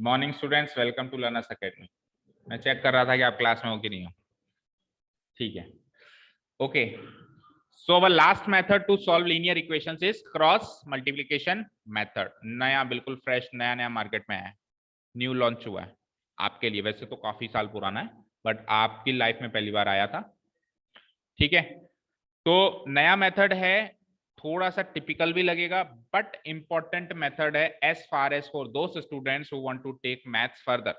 Morning students, welcome to Learners Academy. मैं चेक कर रहा था कि आप क्लास में हो कि नहीं हो। ठीक है, okay. So our last method to solve linear equations is cross multiplication method. नया, बिल्कुल फ्रेश, नया नया मार्केट में है, न्यू लॉन्च हुआ है आपके लिए। वैसे तो काफी साल पुराना है, बट आपकी लाइफ में पहली बार आया था। ठीक है, तो नया मेथड है, थोड़ा सा टिपिकल भी लगेगा, बट इंपॉर्टेंट मेथड है एज फार एज फॉर दोस्त students who want to take maths further.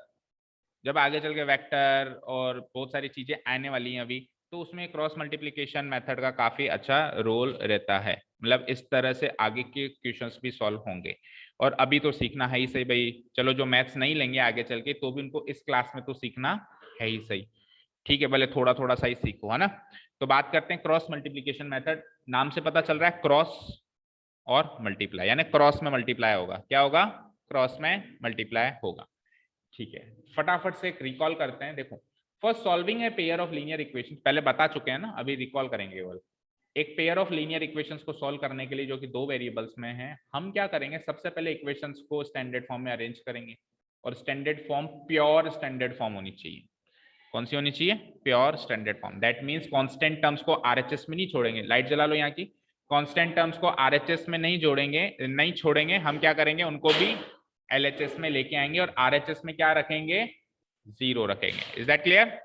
जब आगे चल के वेक्टर और बहुत सारी चीजें आने वाली हैं अभी, तो उसमें क्रॉस मल्टीप्लिकेशन मेथड का काफी अच्छा रोल रहता है। मतलब इस तरह से आगे के क्वेश्चंस भी सॉल्व होंगे। और अभी तो सीखना है ही सही भाई। चलो, जो मैथ्स नहीं लेंगे आगे चल के, तो भी उनको इस क्लास में तो सीखना है ही सही। ठीक है, भले थोड़ा थोड़ा सा ही सीखो, है ना। तो बात करते हैं क्रॉस मल्टीप्लिकेशन मेथड। नाम से पता चल रहा है क्रॉस और मल्टीप्लाई, यानी क्रॉस में मल्टीप्लाई होगा। क्या होगा? क्रॉस में मल्टीप्लाई होगा। ठीक है, फटाफट से एक रिकॉल करते हैं। देखो, first solving a pair of linear equation पहले बता चुके हैं ना, अभी रिकॉल करेंगे केवल। एक पेयर ऑफ लीनियर इक्वेशंस को सॉल्व करने के लिए, जो कि दो वेरिएबल्स में है, हम क्या करेंगे? सबसे पहले इक्वेशंस को स्टैंडर्ड फॉर्म में अरेंज करेंगे। और standard form pure standard form होनी चाहिए। कौन सी होनी चाहिए? Pure standard form. That means constant terms को आरएचएस में नहीं छोड़ेंगे। लाइट जला लो यहाँ की। कांस्टेंट टर्म्स को आरएचएस में नहीं जोड़ेंगे, नहीं छोड़ेंगे। हम क्या करेंगे? उनको भी एलएचएस में लेके आएंगे। और आरएचएस में क्या रखेंगे? जीरो रखेंगे। Is that clear?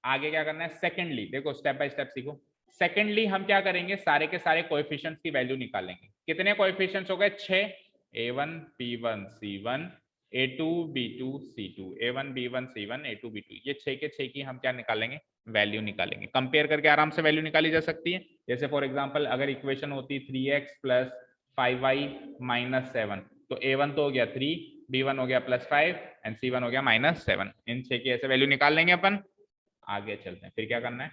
आगे क्या करना है? सेकेंडली देखो, स्टेप बाय स्टेप सीखो। सेकेंडली हम क्या करेंगे? सारे के सारे कोएफिशिएंट्स की वैल्यू निकालेंगे। कितने कोएफिशिएंट्स हो गए? 6। a1 p1 c1 a2 b2 c2 a1 b1 c1 a2 b2, ये 6 के 6 की हम क्या निकालेंगे? वैल्यू निकालेंगे। कंपेयर करके आराम से वैल्यू निकाली जा सकती है। जैसे फॉर एग्जांपल, अगर इक्वेशन होती 3x प्लस 5y माइनस 7, तो a1 तो हो गया 3, b1 हो गया +5 एंड c1 हो गया -7। इन 6 की ऐसे वैल्यू निकाल लेंगे अपन। आगे चलते हैं, फिर क्या करना है?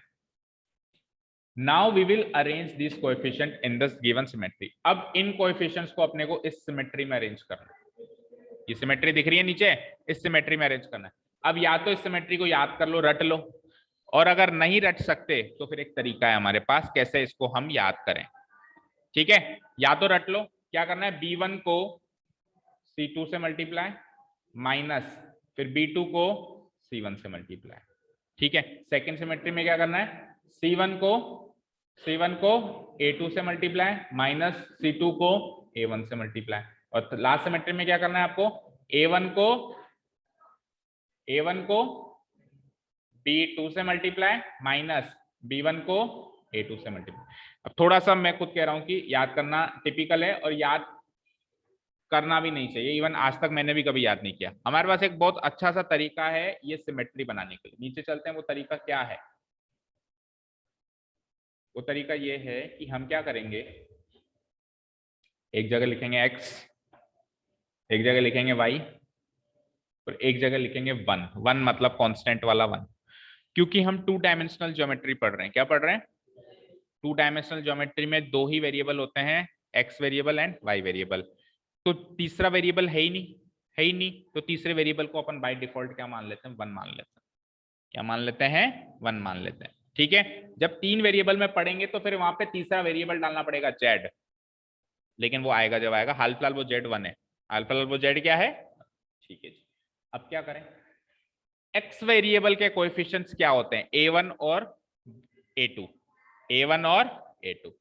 Now we will arrange this coefficient in this given symmetry. अब इन कोएफिशिएंट्स को अपने को इस सिमेट्री में अरेंज करना है। ये सिमेट्री दिख रही है नीचे, इस सिमेट्री में अरेंज करना है। अब या तो इस सिमेट्री को याद कर लो, रट लो, और अगर नहीं रट सकते तो फिर एक तरीका है हमारे पास कैसे इसको हम याद करें। ठीक है, या तो रट लो। क्या करना है? b1 को c2 से मल्टीप्लाई माइनस फिर b2 को c1 से मल्टीप्लाई। ठीक है, सेकंड सिमेट्री में क्या करना है? c1 को a2 से मल्टीप्लाई माइनस c2 को a1 से मल्टीप्लाई। और लास्ट सिमेट्री में क्या करना है आपको? a1 को b2 से मल्टीप्लाई माइनस b1 को a2 से मल्टीप्लाई। अब थोड़ा सा मैं खुद कह रहा हूं कि याद करना टिपिकल है, और याद करना भी नहीं चाहिए। इवन आज तक मैंने भी कभी याद नहीं किया। हमारे पास एक बहुत अच्छा सा तरीका है ये सिमेट्री बनाने के लिए। नीचे चलते हैं, वो तरीका क्या है? वो तरीका ये है कि हम क्या करेंगे, एक जगह लिखेंगे x, एक जगह लिखेंगे y, और एक जगह लिखेंगे 1। 1 मतलब कांस्टेंट वाला 1। क्योंकि हम 2 डायमेंशनल ज्योमेट्री पढ़ रहे हैं। क्या पढ़ रहे हैं? 2 डायमेंशनल ज्योमेट्री में दो ही वेरिएबल होते हैं, x variable and y variable. तो तीसरा वेरिएबल है ही नहीं, है ही नहीं। तो तीसरे वेरिएबल को अपन बाय डिफॉल्ट क्या मान लेते हैं? 1 मान लेते हैं। क्या मान लेते हैं? 1 मान लेते हैं। ठीक है, जब 3 वेरिएबल में पढ़ेंगे तो फिर वहां पे तीसरा वेरिएबल डालना पड़ेगा z। लेकिन वो आएगा जब आएगा। हाल फिलहाल वो z1 है, हाल फिलहाल वो z क्या है? ठीक है जी। अब क्या करें? x वेरिएबल के कोएफिशिएंट्स क्या होते हैं? a1 और a2, a1 और a2।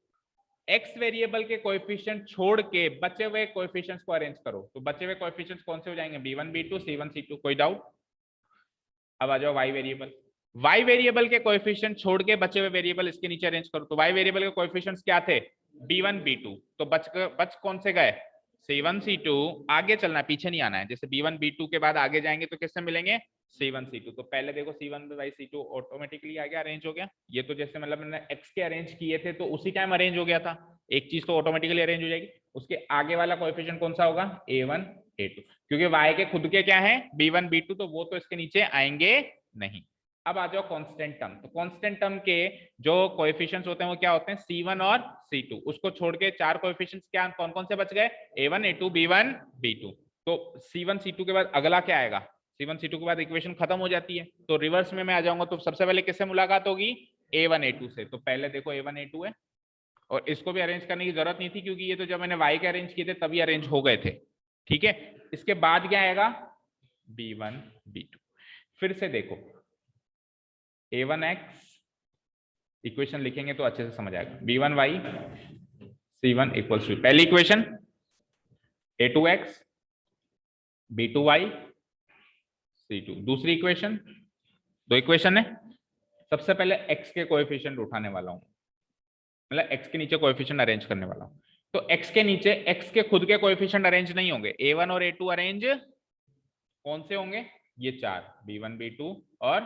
x वेरिएबल के कोएफिशिएंट छोड़ के बचे हुए कोएफिशिएंट्स को अरेंज करो। तो बचे हुए कोएफिशिएंट्स कौन से हो जाएंगे? b1 b2 c1 c2। कोई डाउट? अब आ जाओ y वेरिएबल। y वेरिएबल के कोएफिशिएंट छोड़ के बचे हुए वेरिएबल इसके नीचे अरेंज करो। तो y वेरिएबल के कोएफिशिएंट्स क्या थे? b1 b2। तो बच कौन से गए? c1 c2। आगे चलना है, पीछे नहीं आना है। जैसे b1 b2 के बाद आगे जाएंगे तो किससे मिलेंगे? c1 c2। तो पहले देखो c1 बाई c2 ऑटोमेटिकली आ गया, अरेंज हो गया। ये तो जैसे मतलब मैंने x के अरेंज किए थे तो उसी टाइम अरेंज हो गया था। एक चीज तो ऑटोमेटिकली अरेंज हो जाएगी। उसके आगे वाला कोएफिशिएंट कौन सा होगा? a1 a2। क्योंकि y के खुद के क्या है? b1 b2, तो वो तो इसके नीचे आएंगे नहीं। अब आ जाओ कांस्टेंट टर्म। तो कांस्टेंट टर्म के जो कोएफिशिएंट्स होते हैं वो क्या होते हैं? c1 और c2। उसको छोड़ के 4 कोएफिशिएंट्स क्या कौन कौन से बच गए? a1 a2 b1 b2। तो c1 c2 के बाद अगला क्या आएगा? c1 c2 के बाद इक्वेशन खत्म हो जाती है। तो रिवर्स में मैं आ जाऊंगा। तो सबसे पहले किससे मुलाकात होगी? a1 a2 से। तो पहले देखो a1 a2 है, और इसको भी अरेंज करने की जरूरत नहीं थी क्योंकि ये तो जब मैंने y के अरेंज किए थे तभी अरेंज हो गए थे। ठीक है, इसके बाद क्या आएगा? B1 B2। फिर से देखो A1x इक्वेशन लिखेंगे तो अच्छे से समझ आएगा। B1y C1 इक्वल्स टू पहली इक्वेशन A2x B2y C2। दूसरी इक्वेशन, दो इक्वेशन है। सबसे पहले x के कोएफिशिएंट उठाने वाला हूं, मतलब x के नीचे कोएफिशिएंट अरेंज करने वाला हूं। तो x के नीचे x के खुद के कोएफिशिएंट अरेंज नहीं होंगे, A1 और A2 अरेंज कौन से होंगे? ये चार B1 B2 और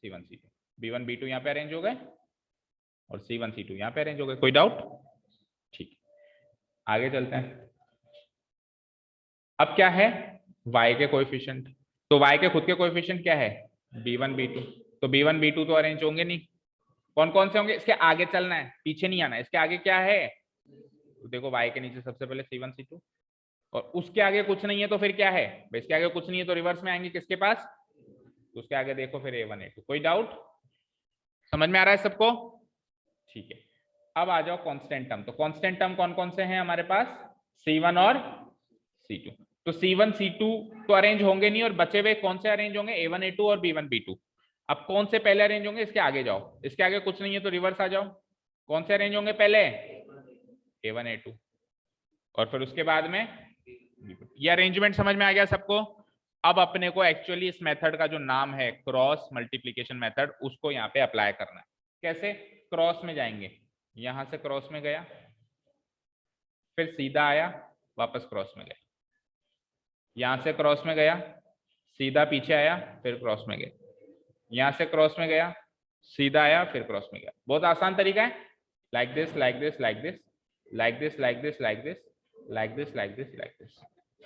C1 C2। B1 B2 यहाँ पे अरेंज हो गए और C1 C2 यहाँ पे अरेंज हो गए। कोई डाउट? ठीक, आगे चलते हैं। अब क्या है? y के कोएफिशिएंट। तो y के खुद के कोएफिशिएंट क्या है? B1 B2। तो B1 B2 तो अरेंज होंगे नहीं। कौन कौन से होंगे? इसके आगे चलना है, पीछे नहीं आना है। इसके आगे क्या है? तो देखो y के नीचे सबसे पहले C1 C2 और उसके आगे कुछ नहीं है तो फिर क्या है? इसके आगे कुछ नहीं है तो रिवर्स में आएंगे किसके पास? तो उसके आगे देखो फिर A1 A2। कोई डाउट? समझ में आ रहा है सबको? ठीक है, अब आ जाओ कांस्टेंट टर्म। तो कांस्टेंट टर्म कौन कौन से हैं हमारे पास? C1 और C2। तो C1 C2 तो अरेंज होंगे नहीं और बचे हुए कौन से अरेंज होंगे? A1 A2 और B1 B2। अब कौन से पहले अरेंज होंगे? इसके आगे जाओ, इसके आगे कुछ नहीं है तो रिवर्स आ जाओ। कौन से अरेंज होंगे पहले? A1 A2 और फिर उसके बाद में ये अरेंजमेंट समझ में आ गया सबको? अब अपने को एक्चुअली इस मेथड का जो नाम है क्रॉस मल्टीप्लिकेशन मेथड, उसको यहाँ पे अप्लाई करना है। कैसे? क्रॉस में जाएंगे, यहां से क्रॉस में गया, फिर सीधा आया, वापस क्रॉस में गया, यहां से क्रॉस में गया, सीधा पीछे आया, फिर क्रॉस में गया, यहां से क्रॉस में गया, सीधा आया, फिर क्रॉस में गया। बहुत आसान तरीका है। Like this like this like this like this like this like this like this like this like this.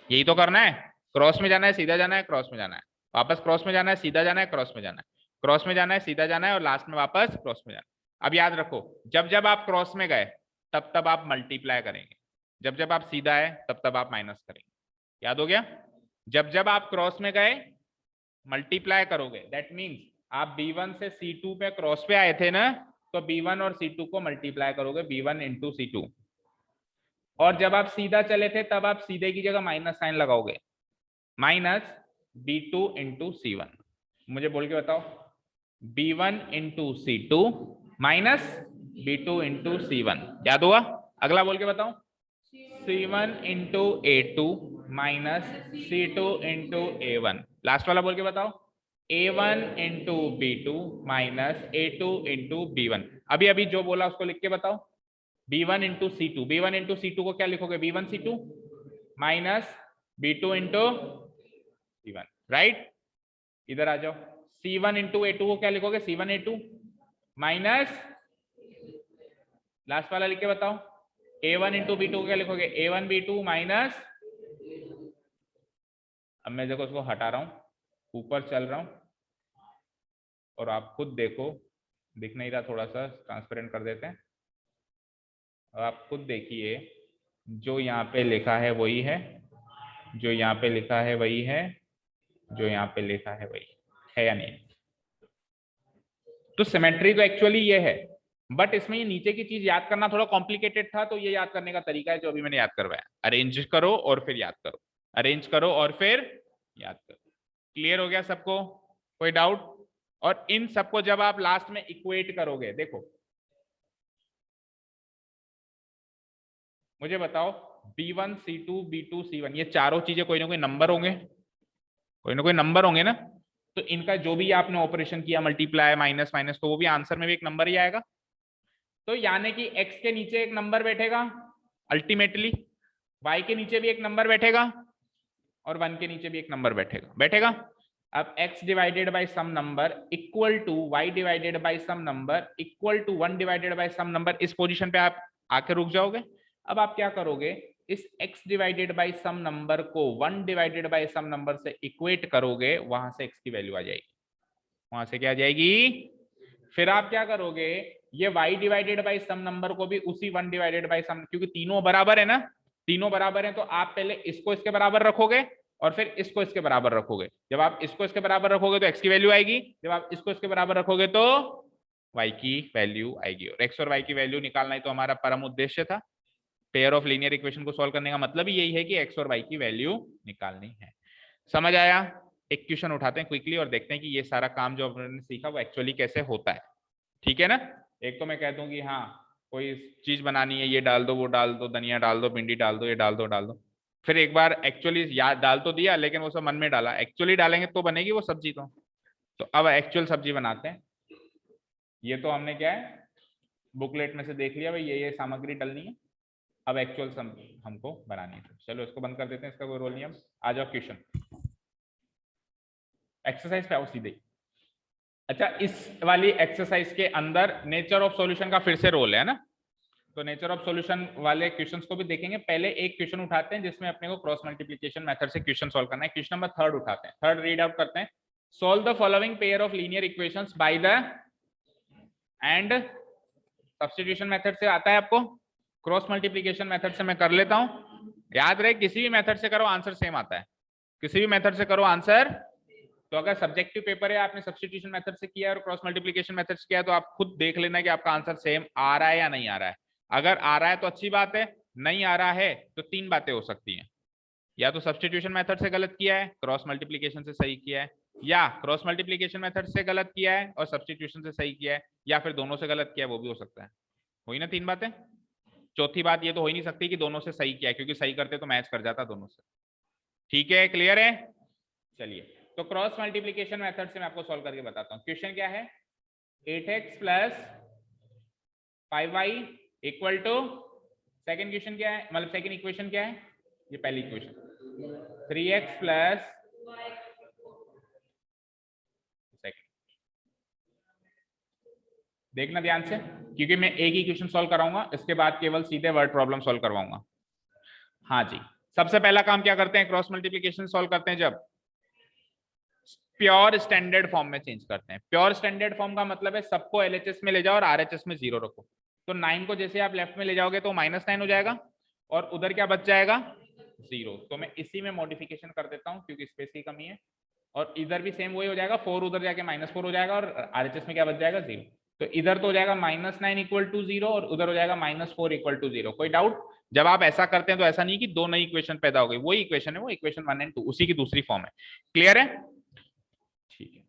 यही तो करना है। क्रॉस में जाना है, सीधा जाना है, क्रॉस में जाना है, वापस क्रॉस में जाना है, सीधा जाना है, क्रॉस में जाना है, क्रॉस में जाना है, सीधा जाना है और लास्ट में वापस क्रॉस में जाना है। अब याद रखो, जब जब आप क्रॉस में गए तब तब आप मल्टीप्लाई करेंगे, जब जब आप सीधा आए तब तब आप माइनस करेंगे। याद हो गया? जब जब आप क्रॉस में गए मल्टीप्लाई करोगे, दैट मीन्स आप B1 से C2 पे क्रॉस पे आए थे ना, तो B1 और C2 को मल्टीप्लाई करोगे, B1 इंटू C2। और जब आप सीधा चले थे तब आप सीधे की जगह माइनस साइन लगाओगे, माइनस B2 इंटू C1। मुझे बोल के बताओ, B1 into C2 minus B2 into C1। याद हुआ? अगला बोल के बताओ, C1 into A2 minus C2 into A1। Last वाला बोल के बताओ, A1 into B2 minus A2 into B1। अभी अभी जो बोला उसको लिख के बताओ। B1 into C2, B1 into C2 को क्या लिखोगे? B1 C2 minus B2 into C1। Right, इधर आ जाओ। C1 इंटू A2 को क्या लिखोगे? C1 A2 माइनस, लास्ट वाला लिख के बताओ, A1 इंटू B2 को क्या लिखोगे? A1 B2 माइनस, अब मैं देखो उसको हटा रहा हूं, ऊपर चल रहा हूं और आप खुद देखो, दिख नहीं रहा, थोड़ा सा ट्रांसपेरेंट कर देते हैं। और आप खुद देखिए, जो यहाँ पे लिखा है वही है, जो यहाँ पे लिखा है वही है, जो यहाँ पे लिखा है वही है या नहीं? तो सिमेट्री तो एक्चुअली ये है, बट इसमें ये नीचे की चीज याद करना थोड़ा कॉम्प्लिकेटेड था, तो ये याद करने का तरीका है जो अभी मैंने याद करवाया। अरेंज करो और फिर याद करो, अरेंज करो और फिर याद करो। क्लियर हो गया सबको? कोई डाउट? और इन सबको जब आप लास्ट में इक्वेट करोगे, देखो मुझे बताओ, B1 C2 B2 C1, ये चारों चीजें कोई ना कोई नंबर होंगे, कोई ना कोई नंबर होंगे ना? तो इनका जो भी आपने ऑपरेशन किया, मल्टीप्लाई माइनस माइनस, तो वो भी आंसर में भी एक नंबर ही आएगा। तो यानी कि x के नीचे एक नंबर बैठेगा, अल्टीमेटली y के नीचे भी एक नंबर बैठेगा और 1 के नीचे भी एक नंबर बैठेगा। अब x divided by some number equal to y divided by some number equal to 1 divided by some number, इस पोजीशन पे आप आके रुक जाओगे। अब आप क्या करोगे, इस x divided by some number को 1 डिवाइडेड बाय सम नंबर से इक्वेट करोगे, वहां से x की वैल्यू आ जाएगी। वहां से क्या आ जाएगी? फिर आप क्या करोगे, ये y divided by some number को भी उसी 1 डिवाइडेड बाय सम, क्योंकि तीनों बराबर है ना, तीनों बराबर हैं, तो आप पहले इसको इसके बराबर रखोगे और फिर इसको इसके बराबर रखोगे। जब आप इसको इसके बराबर रखोगे तो x की वैल्यू आएगी, जब आप इसको इसके बराबर रखोगे तो y की वैल्यू आएगी। और x और y की वैल्यू निकालना ही तो हमारा परम उद्देश्य था। पेयर ऑफ लीनियर इक्वेशन को सॉल्व करने का मतलब ही यही है कि x और y की वैल्यू निकालनी है। समझ आया? एक क्वेश्चन उठाते हैं क्विकली और देखते हैं कि ये सारा काम जो हमने सीखा वो एक्चुअली कैसे होता है। ठीक है ना। एक तो मैं कह दूं कि हाँ कोई चीज बनानी है, ये डाल दो, वो डाल दो, धनिया डाल दो, भिंडी डाल दो, ये डाल दो, डाल दो। फिर एक बार एक्चुअली याद डाल तो दिया, लेकिन वो सब मन में डाला, एक्चुअली डालेंगे तो बनेगी वो सब्जी। तो अब एक्चुअल सब्जी बनाते हैं। ये तो हमने क्या है बुकलेट में से देख लिया भाई, ये सामग्री डालनी है। अब एक्चुअल हमको बनानी है। चलो इसको बंद कर देते हैं, इसका कोई रोल नहीं। अब आ जाओ क्वेश्चन एक्सरसाइज पे आओ सीधे। अच्छा, इस वाली एक्सरसाइज के अंदर नेचर ऑफ सॉल्यूशन का फिर से रोल है ना, तो नेचर ऑफ सॉल्यूशन वाले क्वेश्चंस को भी देखेंगे। पहले एक क्वेश्चन उठाते हैं जिसमें अपने को क्रॉस मल्टीप्लिकेशन मेथड से क्वेश्चन सॉल्व करना है। क्वेश्चन नंबर 3 उठाते हैं, 3 रीड आउट करते हैं। Solve the following pair of linear equations by the end substitution method से आता है आपको, क्रॉस मल्टीप्लिकेशन मेथड से मैं कर लेता हूं। याद रहे किसी भी मेथड से करो आंसर सेम आता है, किसी भी मेथड से करो आंसर। तो अगर सब्जेक्टिव पेपर है, आपने सब्स्टिट्यूशन मेथड से किया है और क्रॉस मल्टीप्लिकेशन मेथड से किया है, तो आप खुद देख लेना कि आपका आंसर सेम आ रहा है या नहीं आ रहा है। अगर आ रहा है तो अच्छी बात है, नहीं आ रहा है तो 3 बातें हो सकती हैं, या तो सब्स्टिट्यूशन मेथड से गलत किया है, क्रॉस मल्टीप्लिकेशन से सही किया है, या क्रॉस मल्टीप्लिकेशन मेथड से गलत किया है और सब्स्टिट्यूशन से सही किया है, या फिर दोनों से गलत किया है, वो भी हो सकता है। हुई ना 3 बातें। चौथी बात ये तो हो ही नहीं सकती कि दोनों से सही किया है, क्योंकि सही करते तो मैच कर जाता दोनों से। ठीक है, क्लियर है। चलिए, तो क्रॉस मल्टीप्लिकेशन मेथड से मैं आपको सॉल्व करके बताता हूँ। क्वेश्चन क्या है, 8x plus 5y equal to, second question क्या है, मतलब सेकेंड इक्वेशन क्या है, ये पहली इक्वेशन 3x प्लस देखना ध्यान से, क्योंकि मैं एक ही क्वेश्चन सॉल्व कराऊंगा, इसके बाद केवल सीधे वर्ड प्रॉब्लम सॉल्व करवाऊंगा। हाँ जी, सबसे पहला काम क्या करते हैं, क्रॉस मल्टीप्लिकेशन सॉल्व करते हैं जब प्योर स्टैंडर्ड फॉर्म में चेंज करते हैं। प्योर स्टैंडर्ड फॉर्म का मतलब है सबको एलएचएस में ले जाओ और आरएचएस में 0 रखो। तो 9 को जैसे आप लेफ्ट में ले जाओगे तो -9 हो जाएगा और उधर क्या बच जाएगा 0। तो मैं इसी में मॉडिफिकेशन कर देता हूँ क्योंकि स्पेस की कमी है। और इधर भी सेम वही हो जाएगा, 4 उधर जाके -4 हो जाएगा और आरएचएस में क्या बच जाएगा 0। तो इधर तो हो जाएगा -9 इक्वल टू 0 और उधर हो जाएगा -4 इक्वल टू 0। कोई डाउट। जब आप ऐसा करते हैं तो ऐसा नहीं कि दो नई इक्वेशन पैदा हो गई, वही इक्वेशन है, वो इक्वेशन 1 और 2 उसी की दूसरी फॉर्म है। क्लियर है। ठीक है,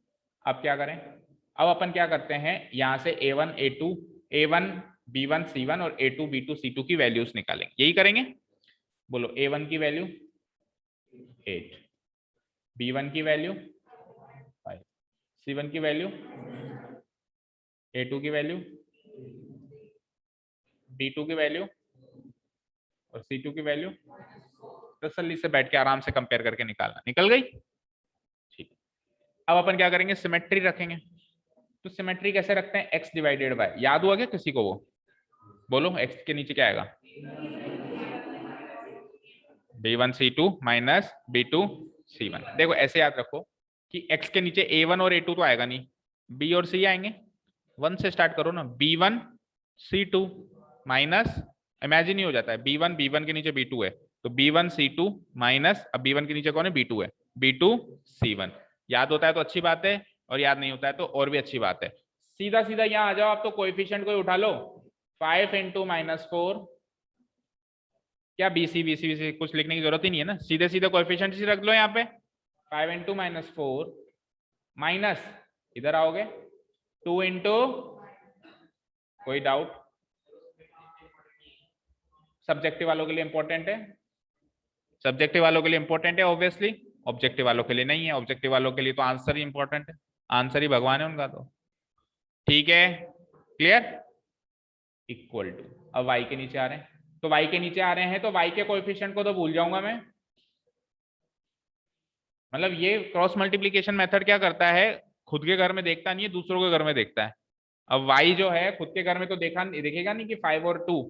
अब क्या करें, अब अपन क्या करते हैं, यहां से a1 a2 a1 b1 c1 और a2 b2 c2 की वैल्यूज निकालेंगे। यही करेंगे। बोलो a1 की वैल्यू 8, b1 की वैल्यू 5, c1 की वैल्यू, a2 की वैल्यू, b2 की वैल्यू और c2 की वैल्यू। तसल्ली से बैठ के आराम से कंपेयर करके निकालना। निकल गई। ठीक, अब अपन क्या करेंगे, सिमेट्री रखेंगे। तो सिमेट्री कैसे रखते हैं, x डिवाइडेड बाय, याद हुआ क्या किसी को, वो बोलो x के नीचे क्या आएगा, b1 c2 minus b2 c1। देखो ऐसे याद रखो कि x के नीचे a1 और a2 तो आएगा नहीं, b और c आएंगे। 1 से स्टार्ट करो ना, b1 c2 माइनस, इमेजिन ही हो जाता है, b1 के नीचे b2 है तो b1 c2 माइनस, अब b1 के नीचे कौन है, b2 है, b2 c1। याद होता है तो अच्छी बात है और याद नहीं होता है तो और भी अच्छी बात है। सीधा सीधा यहाँ आ जाओ आप, तो कोएफिशिएंट कोई उठा लो, 5 इंटू -4, क्या बीसी कुछ लिखने की जरूरत ही नहीं है ना, सीधे सीधे कोएफिशिएंट ही रख लो यहाँ पे। 5 इंटू -4 माइनस, इधर आओगे 2 इंटू, कोई डाउट, सब्जेक्टिव वालों के लिए इंपॉर्टेंट है, सब्जेक्टिव वालों के लिए इंपॉर्टेंट है ऑब्वियसली, ऑब्जेक्टिव वालों के लिए नहीं है। ऑब्जेक्टिव वालों के लिए तो आंसर ही इंपॉर्टेंट है, आंसर ही भगवान है उनका तो। ठीक है, क्लियर। इक्वल टू, अब y के नीचे आ रहे हैं, तो y के नीचे आ रहे हैं तो y के कोएफिशिएंट को तो भूल जाऊंगा मैं। मतलब ये क्रॉस मल्टीप्लिकेशन मेथड क्या करता है, खुद के घर में देखता नहीं है, दूसरों के घर में देखता है। अब y जो है खुद के घर में तो देखेगा नहीं कि 5 और 2,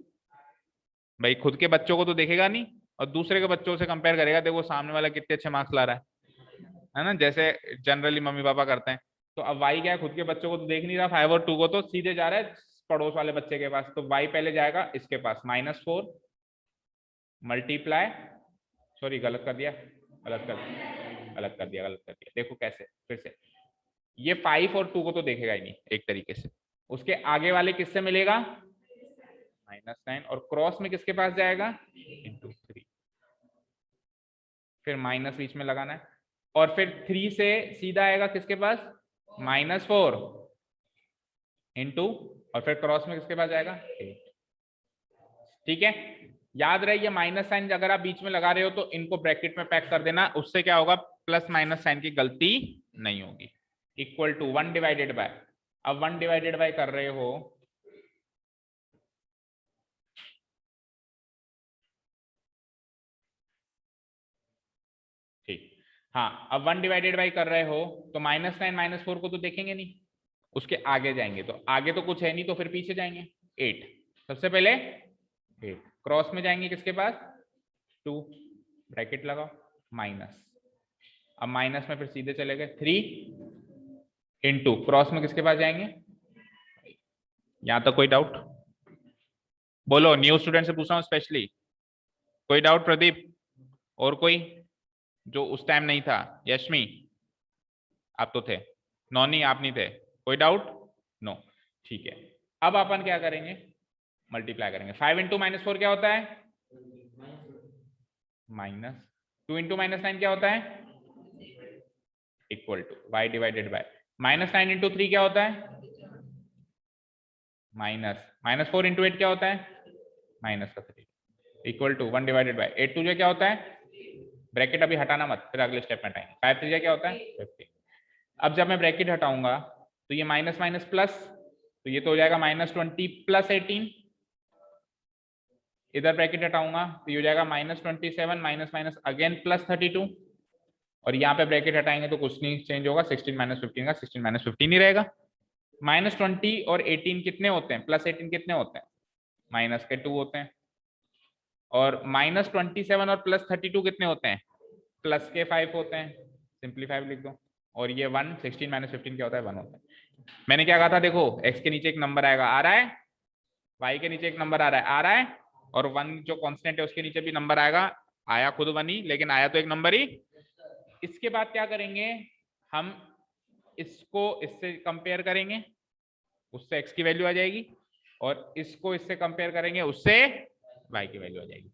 भाई खुद के बच्चों को तो देखेगा नहीं और दूसरे के बच्चों से कंपेयर करेगा, देखो सामने वाला कितने अच्छे मार्क्स ला रहा है ना, जैसे जनरली मम्मी पापा करते हैं। तो अब y क्या है, खुद के बच्चों को तो देख नहीं रहा, 5 और 2 को, तो सीधे जा रहा है पड़ोस वाले बच्चे के पास। तो y पहले जाएगा इसके पास, -4 मल्टीप्लाई, सॉरी गलत कर दिया, देखो कैसे, फिर से ये 5 और 2 को तो देखेगा ही नहीं एक तरीके से, उसके आगे वाले किससे मिलेगा, -9, और क्रॉस में किसके पास जाएगा, × 3, फिर माइनस बीच में लगाना है। और फिर 3 से सीधा आएगा किसके पास, -4 इंटू, और फिर क्रॉस में किसके पास जाएगा 8। ठीक है, याद रहे ये माइनस साइन अगर आप बीच में लगा रहे हो तो इनको ब्रैकेट में पैक कर देना, उससे क्या होगा प्लस माइनस साइन की गलती नहीं होगी। इक्वल टू 1 डिवाइडेड बाय, अब 1 डिवाइडेड बाय कर रहे हो, ठीक, हाँ अब 1 डिवाइडेड बाय कर रहे हो तो -9 -4 को तो देखेंगे नहीं, उसके आगे जाएंगे, तो आगे तो कुछ है नहीं तो फिर पीछे जाएंगे 8, सबसे पहले 8 क्रॉस में जाएंगे किसके पास 2, ब्रैकेट लगाओ माइनस, अब माइनस में फिर सीधे चले गए 3 इंटू क्रॉस में किसके पास जाएंगे, यहां तक कोई डाउट बोलो, न्यू स्टूडेंट से पूछ रहा हूं स्पेशली, कोई डाउट प्रदीप, और कोई जो उस टाइम नहीं था, यशमी आप तो थे, नॉनी आप नहीं थे, कोई डाउट नो, ठीक है। अब अपन क्या करेंगे, मल्टीप्लाई करेंगे, 5 इंटू -4 क्या होता है -2 इंटू -9 क्या होता है equal to y divided by -9 into 3 क्या होता है -4 इंटू 8 क्या होता है -3 equal to 1 divided by 8 two क्या होता है, ब्रैकेट अभी हटाना मत, फिर अगले स्टेप में हटाएंगे, 5 3 क्या होता है 50। अब जब मैं ब्रैकेट हटाऊंगा तो ये माइनस माइनस प्लस, तो ये तो हो जाएगा -20 प्लस 18, इधर ब्रैकेट हटाऊंगा तो ये हो जाएगा -27 माइनस माइनस अगेन प्लस 32, और यहाँ पे ब्रैकेट हटाएंगे तो कुछ नहीं चेंज होगा, 16 -15 का 16 -15 ही रहेगा। -20 और 18 कितने होते हैं, +18 कितने होते हैं माइनस के 2 होते हैं, और -27 और +32 कितने होते हैं प्लस के 5 होते हैं, सिंपली 5 लिख दो, और ये 1 16 -15 क्या होता है 1 होता है। मैंने क्या कहा था देखो, x के नीचे एक नंबर आएगा, आ रहा है, y के नीचे एक नंबर आ रहा है, और 1 जो कांस्टेंट है उसके नीचे भी नंबर आएगा, आया खुद 1 ही लेकिन आया तो एक नंबर ही। इसके बाद क्या करेंगे, हम इसको इससे कंपेयर करेंगे, उससे x की वैल्यू आ जाएगी, और इसको इससे कंपेयर करेंगे, उससे y की वैल्यू आ जाएगी।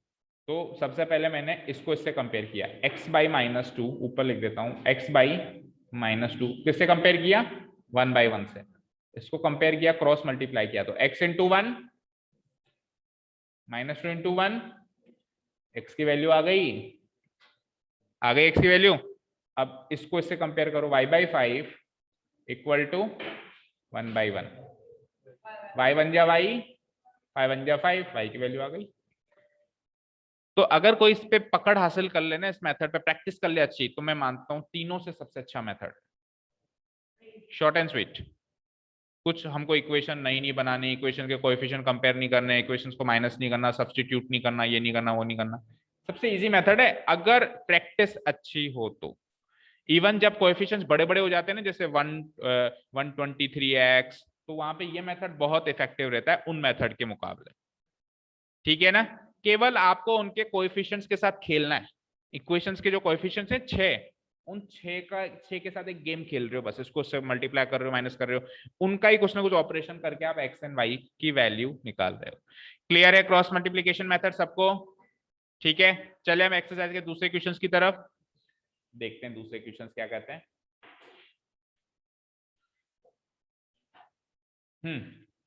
तो सबसे पहले मैंने इसको इससे कंपेयर किया, x बाई -2, ऊपर लिख देता हूं x बाई -2, किससे कंपेयर किया 1/1 से, इसको कंपेयर किया, क्रॉस मल्टीप्लाई किया, तो x इंटू 1 -2 इंटू 1, x की वैल्यू आ गई x की वैल्यू। अब इसको इससे कंपेयर करो, y/5 इक्वल टू 1/1, y 1 जा y, 5 1 जा 5, y की वैल्यू आ गई। तो अगर कोई इस पे पकड़ हासिल कर लेना, इस मेथड पे प्रैक्टिस कर ले अच्छी, तो मैं मानता हूं तीनों से सबसे अच्छा मेथड, शॉर्ट एंड स्वीट, कुछ हमको इक्वेशन नहीं बनानी, इक्वेशन के कोएफिशिएंट कंपेयर नहीं करने, इक्वेशंस को माइनस नहीं करना, सब्स्टिट्यूट नहीं करना, ये नहीं करना वो नहीं करना, सबसे इजी मेथड है अगर प्रैक्टिस अच्छी हो तो। इवन जब कोएफिशिएंट्स बड़े बड़े हो जाते हैं ना, जैसे 123x, तो वहां पे ये मेथड बहुत इफेक्टिव रहता है उन मेथड के मुकाबले, ठीक है ना। केवल आपको उनके कोएफिशिएंट्स के साथ खेलना है, इक्वेशंस के जो कोएफिशिएंट्स हैं 6, उन 6 के साथ एक गेम खेल रहे हो, बस इसको से मल्टीप्लाई कर रहे हो, माइनस कर रहे हो, उनका ही कुछ ना कुछ ऑपरेशन करके आप x एंड y की वैल्यू निकाल रहे हो। क्लियर है क्रॉस मल्टीप्लिकेशन मेथड सबको, ठीक है। चलिए हम एक्सरसाइज के दूसरे क्वेश्चंस की तरफ देखते हैं, दूसरे क्वेश्चंस क्या कहते हैं।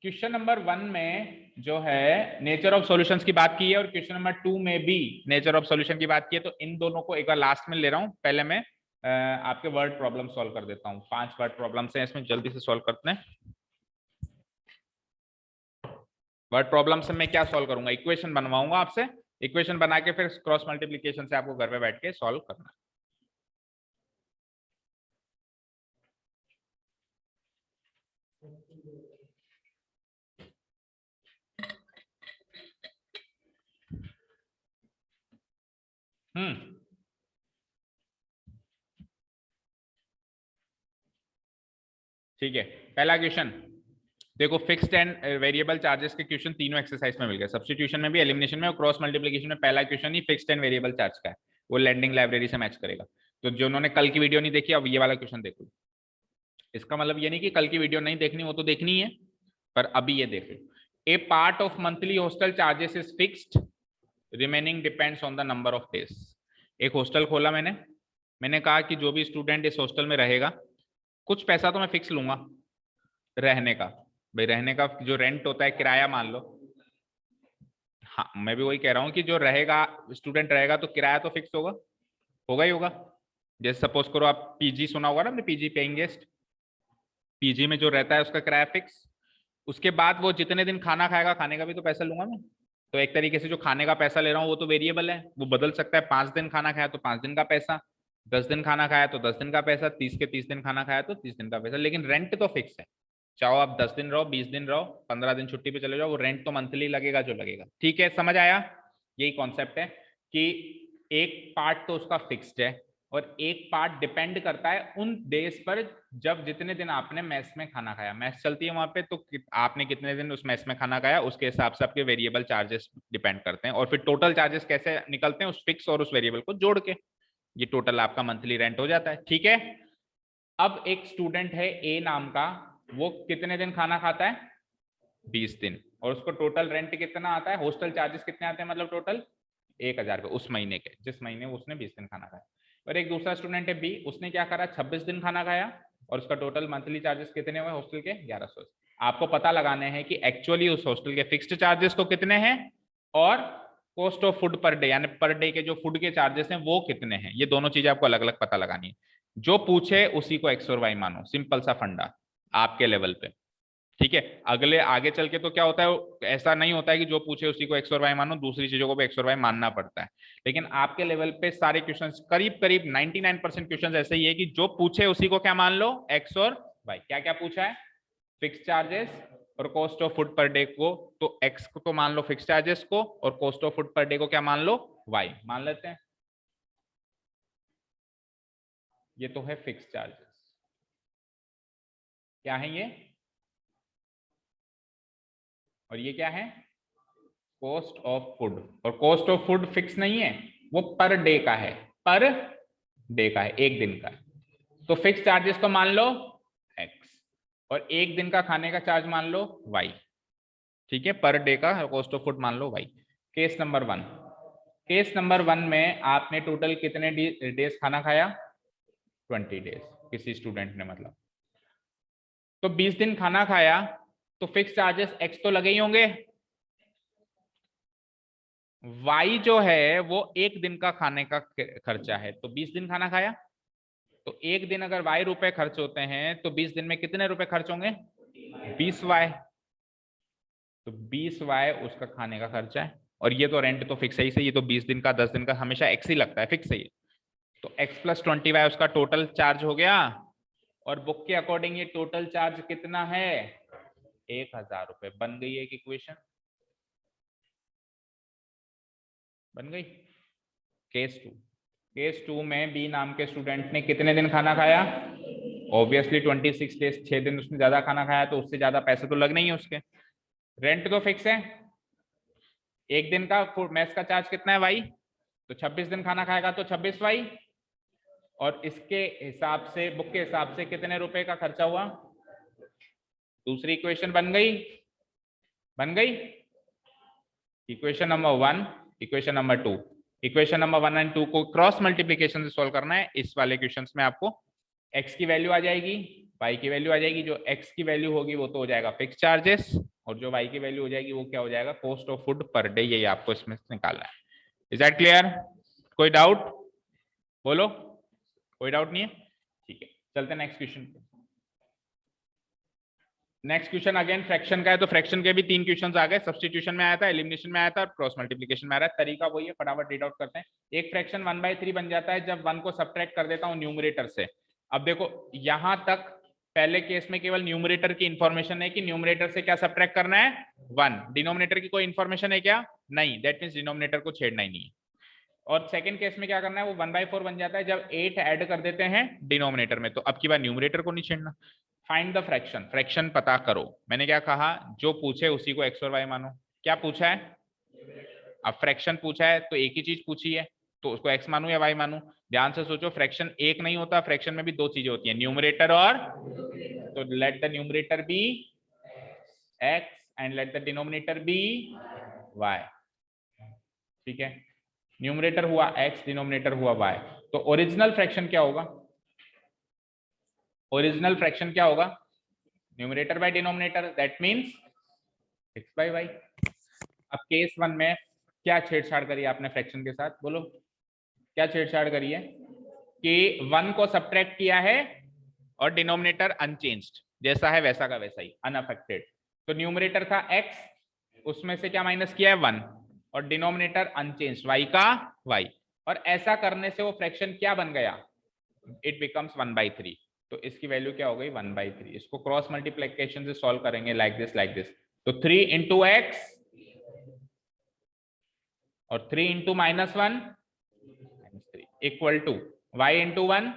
क्वेश्चन नंबर 1 में जो है नेचर ऑफ सॉल्यूशंस की बात की है, और क्वेश्चन नंबर 2 में भी नेचर ऑफ सॉल्यूशन की बात की है, तो इन दोनों को एक बार लास्ट में ले रहा हूं, पहले मैं आपके वर्ड प्रॉब्लम सॉल्व कर देता हूं। 5 वर्ड प्रॉब्लम्स हैं इसमें, जल्दी से सॉल्व करते हैं। वर्ड प्रॉब्लम से मैं क्या सॉल्व करूंगा, इक्वेशन बनवाऊंगा आपसे, इक्वेशन बना के फिर क्रॉस मल्टीप्लिकेशन से आपको घर पे बैठ के सॉल्व करना है। ठीक है, पहला क्वेश्चन देखो, फिक्स्ड एंड वेरिएबल चार्जेस के क्वेश्चन तीनों एक्सरसाइज में मिल गए, सब्स्टिट्यूशन में भी, एलिमिनेशन में और क्रॉस मल्टीप्लिकेशन में। पहला question he fixed and variable charge का है, वो लैंडिंग लाइब्रेरी से मैच करेगा। तो जो उन्होंने कल की वीडियो नहीं देखी, अब ये वाला क्वेश्चन देखो। इसका मतलब ये नहीं कि कल की वीडियो नहीं देखनी, वो तो देखनी है, पर अभी ये देख लो। A part of monthly hostel charges is fixed, remaining depends on the number of days. एक हॉस्टल खोला मैंने, मैंने कहा कि जो भी स्टूडेंट इस हॉस्टल में रहेगा, कुछ पैसा तो मैं फिक्स लूंगा रहने का। भाई रहने का जो रेंट होता है, किराया मान लो। हाँ, मैं भी वही कह रहा हूँ कि जो रहेगा, स्टूडेंट रहेगा तो किराया तो फिक्स होगा, होगा ही होगा। जैसे सपोज करो आप पीजी, सुना होगा ना आपने, पीजी पेइंग गेस्ट। पीजी में जो रहता है उसका किराया फिक्स। उसके बाद वो जितने दिन खाना खाएगा, खाने का भी तो पैसा लूंगा मैं। तो एक तरीके से जो खाने का पैसा ले रहा हूँ वो तो वेरिएबल है, वो बदल सकता है। 5 दिन खाना खाया तो 5 दिन का पैसा, 10 दिन खाना खाया तो 10 दिन का पैसा, 30 के 30 दिन खाना खाया तो 30 दिन का पैसा। लेकिन रेंट तो फिक्स है। चाहो आप 10 दिन रहो, 20 दिन रहो, 15 दिन छुट्टी पे चले जाओ, वो रेंट तो मंथली लगेगा जो लगेगा। ठीक है, समझ आया? यही कॉन्सेप्ट है कि एक पार्ट तो उसका फिक्स्ड है और एक पार्ट डिपेंड करता है उन डेज पर जब जितने दिन आपने मेस में खाना खाया। मेस चलती है वहां पे, तो आपने कितने दिन उस मेस में खाना खाया, उसके हिसाब से आपके वेरिएबल चार्जेस डिपेंड करते हैं। और फिर टोटल चार्जेस कैसे निकलते हैं, उस फिक्स और उस वेरिएबल को जोड़ के, ये टोटल आपका मंथली रेंट हो जाता है। ठीक है, अब एक स्टूडेंट है ए नाम का, वो कितने दिन खाना खाता है? 20 दिन। और उसको टोटल रेंट कितना आता है, हॉस्टल चार्जेस कितने आते हैं, मतलब टोटल 1000 रुपये उस महीने के, जिस महीने उसने 20 दिन खाना खाया। और एक दूसरा स्टूडेंट है बी, उसने क्या करा, 26 दिन खाना खाया और उसका टोटल मंथली चार्जेस कितने हुए हॉस्टल के? 1100। आपको पता लगाने हैं कि एक्चुअली उस हॉस्टल के फिक्स्ड चार्जेस तो कितने हैं और cost of food per day, यानी पर डे के जो फूड के चार्जेस हैं वो कितने हैं। ये दोनों चीजें आपको अलग अलग पता लगानी है। जो पूछे उसी को एक्स और वाई मानो, सिंपल सा फंडा आपके लेवल पे। ठीक है, अगले आगे चल के तो क्या होता है, ऐसा नहीं होता है कि जो पूछे उसी को एक्स और वाई मानो, दूसरी चीजों को भी एक्स और वाई मानना पड़ता है। लेकिन आपके लेवल पे सारे क्वेश्चंस, करीब करीब 99% क्वेश्चंस ऐसे ही है कि जो पूछे उसी को क्या मान लो, एक्स और वाई। क्या क्या पूछा है? फिक्स चार्जेस और cost of food per day को, तो एक्स को तो मान लो फिक्स चार्जेस को, और cost of food per day को क्या मान लो, वाई मान लेते हैं। ये तो है फिक्स चार्जेस। क्या है ये? और ये क्या है? Cost of food. और कॉस्ट ऑफ फूड फिक्स नहीं है, वो पर डे का है, पर डे का है, एक दिन का है। तो फिक्स चार्जेस तो मान लो एक्स, और एक दिन का खाने का चार्ज मान लो वाई। ठीक है, पर डे का कॉस्ट ऑफ फूड मान लो Y. Case number 1, case number 1 में आपने टोटल कितने डेज खाना खाया? 20 डेज, किसी स्टूडेंट ने मतलब। तो 20 दिन खाना खाया, तो फिक्स चार्जेस एक्स तो लगे ही होंगे। वाई जो है वो एक दिन का खाने का खर्चा है। तो 20 दिन खाना खाया, तो एक दिन अगर वाई रुपए खर्च होते हैं तो 20 दिन में कितने रुपए खर्च होंगे? 20 वाई। तो 20 वाई उसका खाने का खर्चा है। और ये तो रेंट तो फिक्स है ही सही, ये तो 20 दिन का 10 दिन का हमेशा एक्स ही लगता है, फिक्स है ये। तो एक्स प्लस 20 वाई उसका टोटल चार्ज हो गया। और बुक के अकॉर्डिंग ये टोटल चार्ज कितना है? 1000 रुपए। बन गई एक इक्वेशन, बन गई। केस 2, केस 2 में बी नाम के स्टूडेंट ने कितने दिन खाना खाया? ऑब्वियसली 26 डेज, 6 दिन उसने ज्यादा खाना खाया तो उससे ज्यादा पैसे तो लगने ही है उसके। रेंट तो फिक्स है, एक दिन का मेस का चार्ज कितना है वाई, तो 26 दिन खाना खाएगा तो 26 वाई। और इसके हिसाब से, बुक के हिसाब से कितने रुपए का खर्चा हुआ? दूसरी इक्वेशन बन गई, बन गई। Equation number 1, equation number 2। Equation number 1 and 2 को क्रॉस मल्टीप्लीकेशन से सॉल्व करना है। इस वाले क्वेश्चंस में आपको x की वैल्यू आ जाएगी, y की वैल्यू आ जाएगी। जो x की वैल्यू होगी वो तो हो जाएगा फिक्स चार्जेस, और जो y की वैल्यू हो जाएगी वो क्या हो जाएगा, cost of food per day. यही आपको इसमें निकालना है। Is that clear? कोई डाउट बोलो, कोई डाउट नहीं है? ठीक है, चलते हैं next question. Next question again fraction का है, तो फ्रैक्शन के भी 3 क्वेश्चंस आ गए। सब्स्टिट्यूशन में आया था, एलिमिनेशन में आया था, और क्रॉस मल्टीप्लिकेशन में आ रहा है। तरीका वही है, फटाफट रीड आउट करते हैं। एक फ्रैक्शन 1/3 बन जाता है जब 1 को सब्ट्रैक्ट कर देता हूं न्यूमरेटर से। अब देखो यहां तक पहले केस में केवल न्यूमरेटर की इंफॉर्मेशन है कि न्यूमरेटर से क्या सब्ट्रैक्ट करना है, 1। डिनोमिनेटर की कोई इंफॉर्मेशन है क्या? नहीं, दैट मीन्स डिनोमिनेटर को छेड़ना ही नहीं है। और सेकंड केस में क्या करना है, वो 1/4 बन जाता है जब 8 ऐड कर देते हैं डिनोमिनेटर में। तो अब की बार न्यूमरेटर को नहीं छेड़ना। फाइंड द फ्रैक्शन, फ्रैक्शन पता करो। मैंने क्या कहा, जो पूछे उसी को एक्स और वाई मानो। क्या पूछा है? अब फ्रैक्शन पूछा है तो एक ही चीज पूछी है, तो उसको एक्स मानू या वाई मानू? ध्यान से सोचो, फ्रैक्शन एक नहीं होता, फ्रैक्शन में भी 2 चीजें होती है, न्यूमरेटर और, तो let the numerator be X and let the denominator be Y. ठीक है, न्यूमरेटर हुआ x, डिनोमिनेटर हुआ y। तो ओरिजिनल फ्रैक्शन क्या होगा? ओरिजिनल फ्रैक्शन क्या होगा? Numerator by denominator, that means x by y। अब केस 1 में क्या छेड़छाड़ करी आपने फ्रैक्शन के साथ? बोलो क्या छेड़छाड़ करी है? कि 1 को सब्ट्रैक्ट किया है और डिनोमिनेटर अनचेंज्ड, जैसा है वैसा का वैसा ही, अनअफेक्टेड। तो न्यूमरेटर था x, उसमें से क्या माइनस किया है? 1, और डिनोमिनेटर अनचेंज्ड y का y, और ऐसा करने से वो फ्रैक्शन क्या बन गया? It becomes 1/3। तो इसकी वैल्यू क्या हो गई? 1/3। इसको क्रॉस मल्टीप्लिकेशन से सॉल्व करेंगे लाइक दिस। तो 3 इंटू एक्स और 3 into -1 -3 equal to y into 1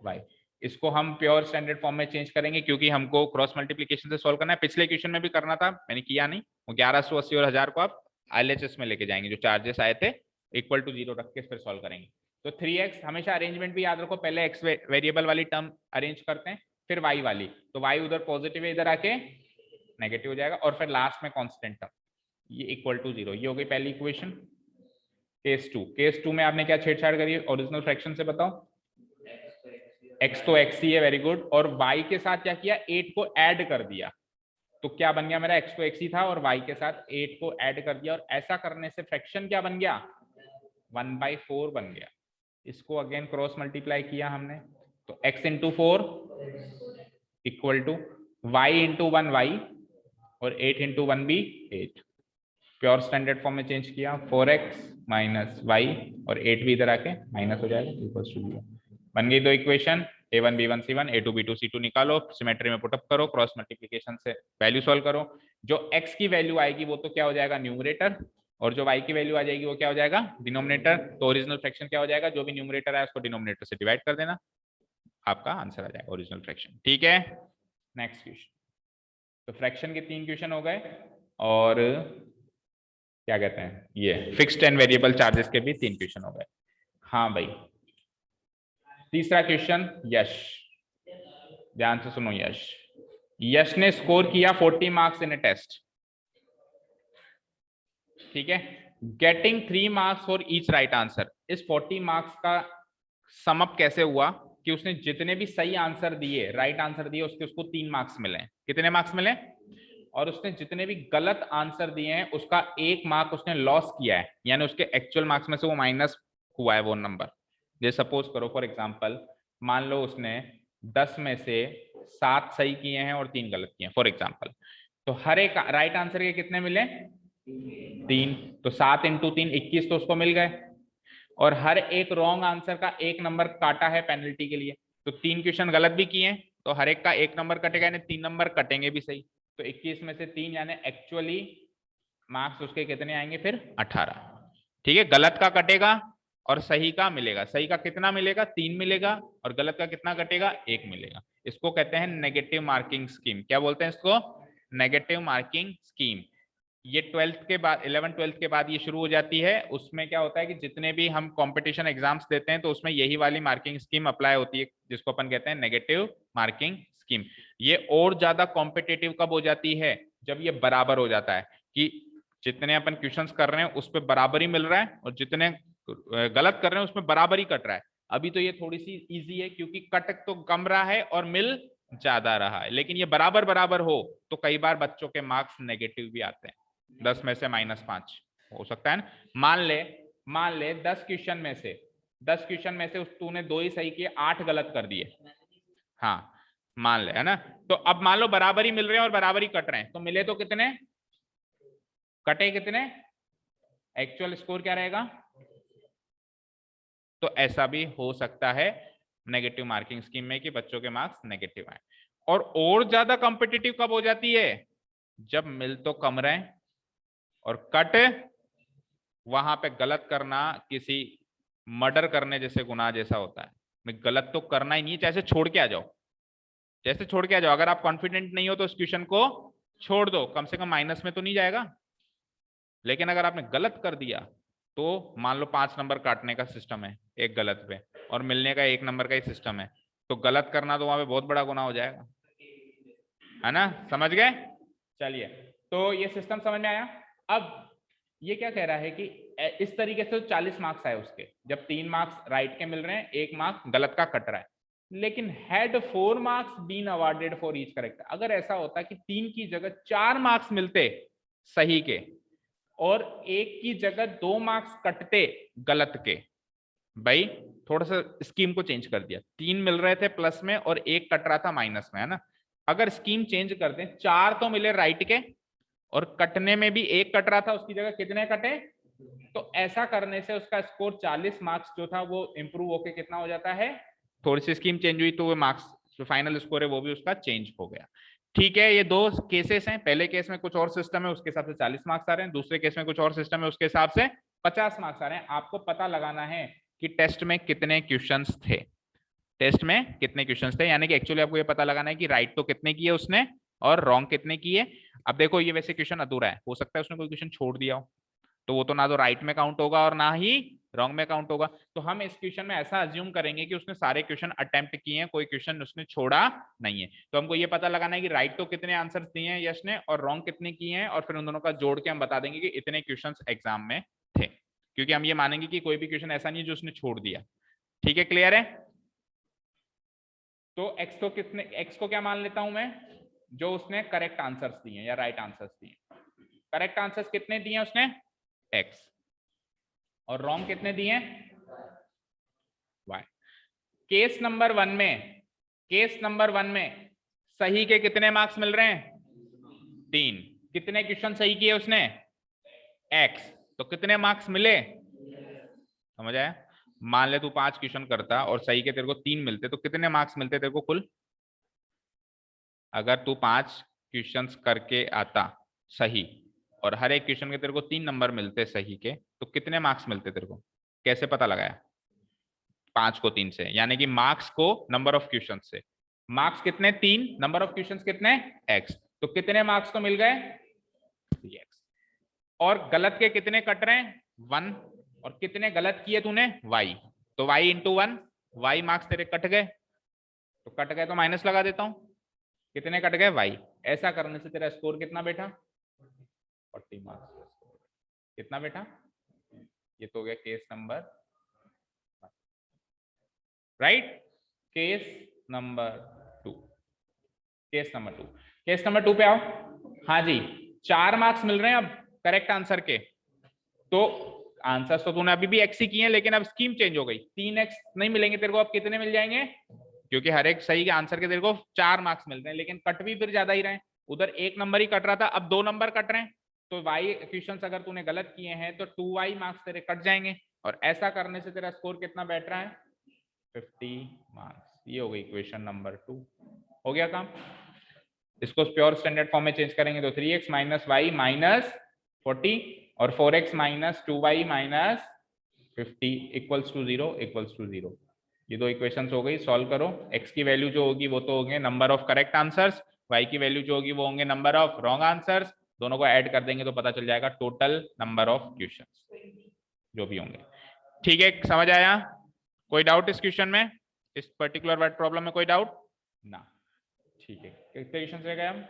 y। इसको हम प्योर स्टैंडर्ड फॉर्म में चेंज करेंगे क्योंकि हमको क्रॉस मल्टीप्लिकेशन से सॉल्व करना है। पिछले क्वेश्चन में भी करना था, मैंने किया नहीं। वो 1180 और 1000 को आप ILHS में लेके जाएंगे, जो चार्जेस आए थे इक्वल टू 0 रख के फिर सॉल्व करेंगे। तो 3x, हमेशा अरेंजमेंट भी याद रखो, पहले x वेरिएबल वाली टर्म अरेंज करते हैं, फिर y वाली, तो y उधर पॉजिटिव है, इधर आके नेगेटिव हो जाएगा, और फिर लास्ट में कांस्टेंट टर्म, ये इक्वल टू 0। ये हो गई पहली इक्वेशन। केस 2 में आपने क्या छेड़छाड़ करी ओरिजिनल फ्रैक्शन से? बताओ। x तो x ही है, वेरी गुड। और y के साथ क्या किया? 8 को ऐड कर दिया। तो क्या बन गया मेरा? x तो x ही था और y के साथ 8 को ऐड कर दिया, और ऐसा करने से फ्रैक्शन क्या बन गया? 1/4 बन गया। इसको अगेन क्रॉस मल्टीप्लाई किया हमने, तो x into 4 equal to y into 1 y, और 8 इंटू 1 भी 8। प्योर स्टैंडर्ड फॉर्म में चेंज किया, 4x माइनस y, और 8 भी इधर आके माइनस हो जाएगा, इक्वल्स टू 0। बन गई दो equation, a1 b1 c1, a2 b2 c2 निकालो, सिमेट्री में पुटअप करो, क्रॉस मल्टीप्लिकेशन से वैल्यू सॉल्व करो। जो x की वैल्यू आएगी वो तो क्या हो जाएगा? न्यूमरेटर, और जो y की वैल्यू आ जाएगी वो क्या हो जाएगा? डिनोमिनेटर। तो ओरिजिनल फ्रैक्शन क्या हो जाएगा? जो भी न्यूमरेटर है उसको डिनोमिनेटर से डिवाइड कर देना, आपका आंसर आ जाएगा ओरिजिनल फ्रैक्शन। ठीक है, नेक्स्ट क्वेश्चन। तो फ्रैक्शन के 3 क्वेश्चन हो गए, और क्या कहते हैं, ये फिक्स्ड एंड वेरिएबल चार्जेस के भी 3 क्वेश्चन हो गए। हाँ भाई, तीसरा क्वेश्चन, यश, ध्यान से सुनो। यश ने स्कोर किया 40 मार्क्स इन ए टेस्ट, ठीक है, getting 3 marks for each right answer. इस 40 मार्क्स का समअप कैसे हुआ कि उसने जितने भी सही आंसर दिए, राइट आंसर दिए, उसको 3 मार्क्स मिले। कितने मार्क्स मिले? और उसने जितने भी गलत आंसर दिए हैं उसका 1 मार्क उसने लॉस किया है, यानी उसके एक्चुअल मार्क्स में से वो माइनस हुआ है वो नंबर। जैसे सपोज करो, फॉर एग्जांपल, मान लो उसने 10 में से 7 सही किए हैं और 3 गलत किए हैं, फॉर एग्जांपल। तो हर एक राइट आंसर के कितने मिले? 3। तो 7 इंटू 3 21 तो उसको मिल गए, और हर एक रॉन्ग आंसर का 1 नंबर काटा है पेनल्टी के लिए। तो 3 क्वेश्चन गलत भी किए हैं तो हर एक का 1 नंबर कटेगा, यानी 3 नंबर कटेंगे भी सही। तो 21 में से 3, यानी एक्चुअली मार्क्स उसके कितने आएंगे फिर? 18। ठीक है, गलत का कटेगा और सही का मिलेगा। सही का कितना मिलेगा? 3 मिलेगा, और गलत का कितना कटेगा? 1 मिलेगा। इसको कहते हैं नेगेटिव मार्किंग स्कीम। क्या बोलते हैं इसको? Negative marking scheme. ये 12th के बाद, 11 12th के बाद ये शुरू हो जाती है। उसमें क्या होता है कि जितने भी हम कंपटीशन एग्जाम्स देते हैं तो उसमें यही वाली मार्किंग स्कीम अप्लाई होती है, जिसको अपन कहते हैं नेगेटिव मार्किंग स्कीम। ये और ज्यादा कॉम्पिटेटिव कब हो जाती है? जब ये बराबर हो जाता है, कि जितने अपन क्वेश्चंस कर रहे हैं उस पर बराबरी मिल रहा है, और जितने गलत कर रहे हैं उसमें बराबरी कट रहा है। अभी तो ये थोड़ी सी इजी है क्योंकि कट तो कम रहा है और मिल ज्यादा रहा है, लेकिन ये बराबर बराबर हो तो कई बार बच्चों के मार्क्स नेगेटिव भी आते हैं, 10 में से -5 हो सकता है ना। मान ले 10 क्वेश्चन में से तूने 2 ही सही किए, 8 गलत कर दिए। हाँ, मान ले, है ना। तो अब मान लो बराबरी मिल रहे हैं और बराबरी कट रहे हैं, तो मिले तो कितने, कटे कितने, एक्चुअल स्कोर क्या रहेगा? तो ऐसा भी हो सकता है नेगेटिव मार्किंग स्कीम में कि बच्चों के मार्क्स नेगेटिव आए। और ज्यादा कॉम्पिटिटिव कब हो जाती है? जब मिल तो कम रहे और कट, वहां पे गलत करना किसी मर्डर करने जैसे गुनाह जैसा होता है। मैं गलत तो करना ही नहीं है, जैसे छोड़ के आ जाओ, जैसे छोड़ के आ जाओ। अगर आप कॉन्फिडेंट नहीं हो तो उस क्वेश्चन को छोड़ दो, कम से कम माइनस में तो नहीं जाएगा। लेकिन अगर आपने गलत कर दिया तो मान लो 5 नंबर काटने का सिस्टम है एक गलत पे, और मिलने का 1 नंबर का ही सिस्टम है, तो गलत करना तो वहां पे बहुत बड़ा गुनाह हो जाएगा, है ना। समझ गए? चलिए, तो ये सिस्टम समझ में आया। अब ये क्या कह रहा है कि इस तरीके से 40 मार्क्स आए उसके, जब 3 मार्क्स राइट के मिल रहे हैं, 1 मार्क्स गलत का कट रहा है। लेकिन had 4 marks been awarded for each correct, अगर ऐसा होता कि 3 की जगह 4 मार्क्स मिलते सही के और 1 की जगह 2 मार्क्स कटते गलत के, भाई थोड़ा सा स्कीम को चेंज कर दिया, 3 मिल रहे थे प्लस में और 1 कट रहा था माइनस में, है ना। अगर स्कीम चेंज कर दें, 4 तो मिले राइट के और कटने में भी 1 कट रहा था, उसकी जगह कितने कटे, तो ऐसा करने से उसका स्कोर 40 मार्क्स जो था वो इंप्रूव होके कितना हो जाता है, थोड़ी सी स्कीम चेंज हुई तो वो मार्क्स जो फाइनल स्कोर है वो भी उसका चेंज हो गया। ठीक है, ये 2 केसेस हैं, पहले केस में कुछ और सिस्टम है उसके हिसाब से 40 मार्क्स आ रहे हैं, दूसरे केस में कुछ और सिस्टम है उसके हिसाब से 50 मार्क्स आ रहे हैं। आपको पता लगाना है कि टेस्ट में कितने क्वेश्चंस थे, टेस्ट में कितने क्वेश्चंस थे, यानी कि एक्चुअली आपको ये पता लगाना है कि राइट तो कितने किए उसने और रॉन्ग कितने किए। अब देखो ये वैसे क्वेश्चन अधूरा है, हो सकता है उसने कोई क्वेश्चन छोड़ दिया हो, तो वो तो ना तो राइट में काउंट होगा और ना ही रॉन्ग में काउंट होगा। तो हम इस क्वेश्चन में ऐसा अज्यूम करेंगे कि उसने सारे क्वेश्चन अटेम्प्ट किए हैं, कोई क्वेश्चन उसने छोड़ा नहीं है। तो हमको ये पता लगाना है कि राइट तो कितने आंसर्स दिए हैं यश ने और रॉन्ग कितने किए हैं, और फिर उन दोनों का जोड़ के हम बता देंगे कि इतने क्वेश्चन एग्जाम में थे, क्योंकि हम ये मानेंगे कि कोई भी क्वेश्चन ऐसा नहीं है जो उसने छोड़ दिया। ठीक है, क्लियर है। तो एक्स तो कितने, एक्स को क्या मान लेता हूं मैं, जो उसने करेक्ट आंसर्स दिए या राइट आंसर्स दिए। करेक्ट आंसर्स कितने दिए उसने, एक्स, और रॉन्ग कितने दिए, वाई। केस नंबर 1 में, केस नंबर 1 में सही के कितने मार्क्स मिल रहे हैं, 3। कितने क्वेश्चन सही किए उसने, एक्स, तो कितने मार्क्स मिले, समझ आया। मान ले तू 5 क्वेश्चन करता और सही के तेरे को 3 मिलते, तो कितने मार्क्स मिलते तेरे को कुल। अगर तू 5 क्वेश्चंस करके आता सही और हर एक क्वेश्चन के तेरे को 3 नंबर मिलते सही के, तो कितने मार्क्स मिलते तेरे को, कैसे पता लगाया, 5 को 3 से, यानी कि मार्क्स को नंबर ऑफ क्वेश्चन से। मार्क्स कितने, 3, नंबर ऑफ क्वेश्चन कितने, एक्स, तो कितने मार्क्स तो मिल गए, 3x। और गलत के कितने कट रहे हैं, 1, और कितने गलत किए तूने, y, तो y इंटू 1, y मार्क्स तेरे कट गए, तो कट गए तो माइनस लगा देता हूं, कितने कट गए, y। ऐसा करने से तेरा स्कोर कितना बेटा, 40 मार्क्स। कितना बेटा, ये तो हो गया case number, right. Case number 2, case number 2, case number 2 पे आओ। हाँ जी, 4 मार्क्स मिल रहे हैं अब करेक्ट आंसर के, तो आंसर तो तूने अभी भी एक्स ही किए हैं, लेकिन अब स्कीम चेंज हो गई, 3x नहीं मिलेंगे तेरे को, अब कितने मिल जाएंगे, क्योंकि हर एक सही के आंसर के तेरे को 4 मार्क्स मिल रहे हैं, लेकिन कट भी फिर ज्यादा ही रहे, उधर 1 नंबर ही कट रहा था, अब 2 नंबर कट रहे हैं, तो y क्वेश्चंस अगर तूने गलत किए हैं तो 2y मार्क्स तेरे कट जाएंगे, और ऐसा करने से तेरा स्कोर कितना बैठ रहा है, 50 मार्क्स। ये हो गई इक्वेशन नंबर 2, हो गया काम। इसको प्योर स्टैंडर्ड फॉर्म में चेंज करेंगे तो 3x माइनस वाई माइनस 40 और 4x minus 2y minus 50 equals to 0 equals to 0। ये 2 इक्वेशंस हो गई, सॉल्व करो। x की वैल्यू जो होगी वो तो होंगे number of correct answers, y की वैल्यू जो होगी वो होंगे नंबर ऑफ रॉन्ग आंसर्स, दोनों को ऐड कर देंगे तो पता चल जाएगा टोटल नंबर ऑफ क्वेश्चंस जो भी होंगे। ठीक है, समझ आया, कोई डाउट इस क्वेश्चन में, इस पर्टिकुलर वर्ड प्रॉब्लम में कोई डाउट ना। ठीक है, कितने क्वेश्चन रह गए हम,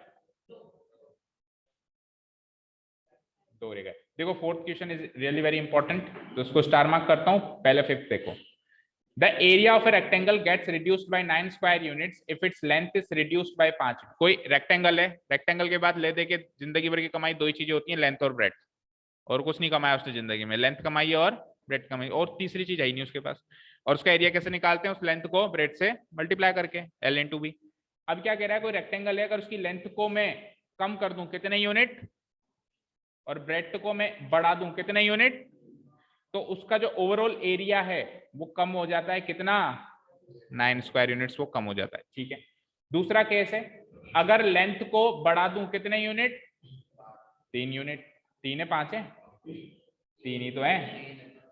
2 रह गए। देखो fourth question is really very important, तो उसको स्टार मार्क करता हूं। पहले 5th देखो, the area of a rectangle gets reduced by 9 square units if its length is reduced by 5। कोई रेक्टेंगल है, रेक्टेंगल के बाद ले दे के जिंदगी भर की कमाई 2 ही चीजें होती हैं, लेंथ और ब्रेड्थ, और कुछ नहीं कमाया उसने जिंदगी में, लेंथ कमाई और ब्रेड्थ कमाई, और तीसरी चीज है ही नहीं उसके पास। और उसका एरिया कैसे निकालते हैं, उस लेंथ को ब्रेड्थ से मल्टीप्लाई करके, l इंटू बी। अब क्या कह रहा है, कोई रेक्टेंगल है, अगर उसकी लेंथ को मैं कम कर दूं कितने यूनिट, और ब्रेड्थ को मैं बढ़ा दूं कितने यूनिट, तो उसका जो ओवरऑल एरिया है वो कम हो जाता है, कितना, 9 स्क्वायर यूनिट्स वो कम हो जाता है। ठीक है, दूसरा केस है, अगर लेंथ को बढ़ा दूं कितने यूनिट, 3 यूनिट, 3 है 5 है, 3 ही तो है,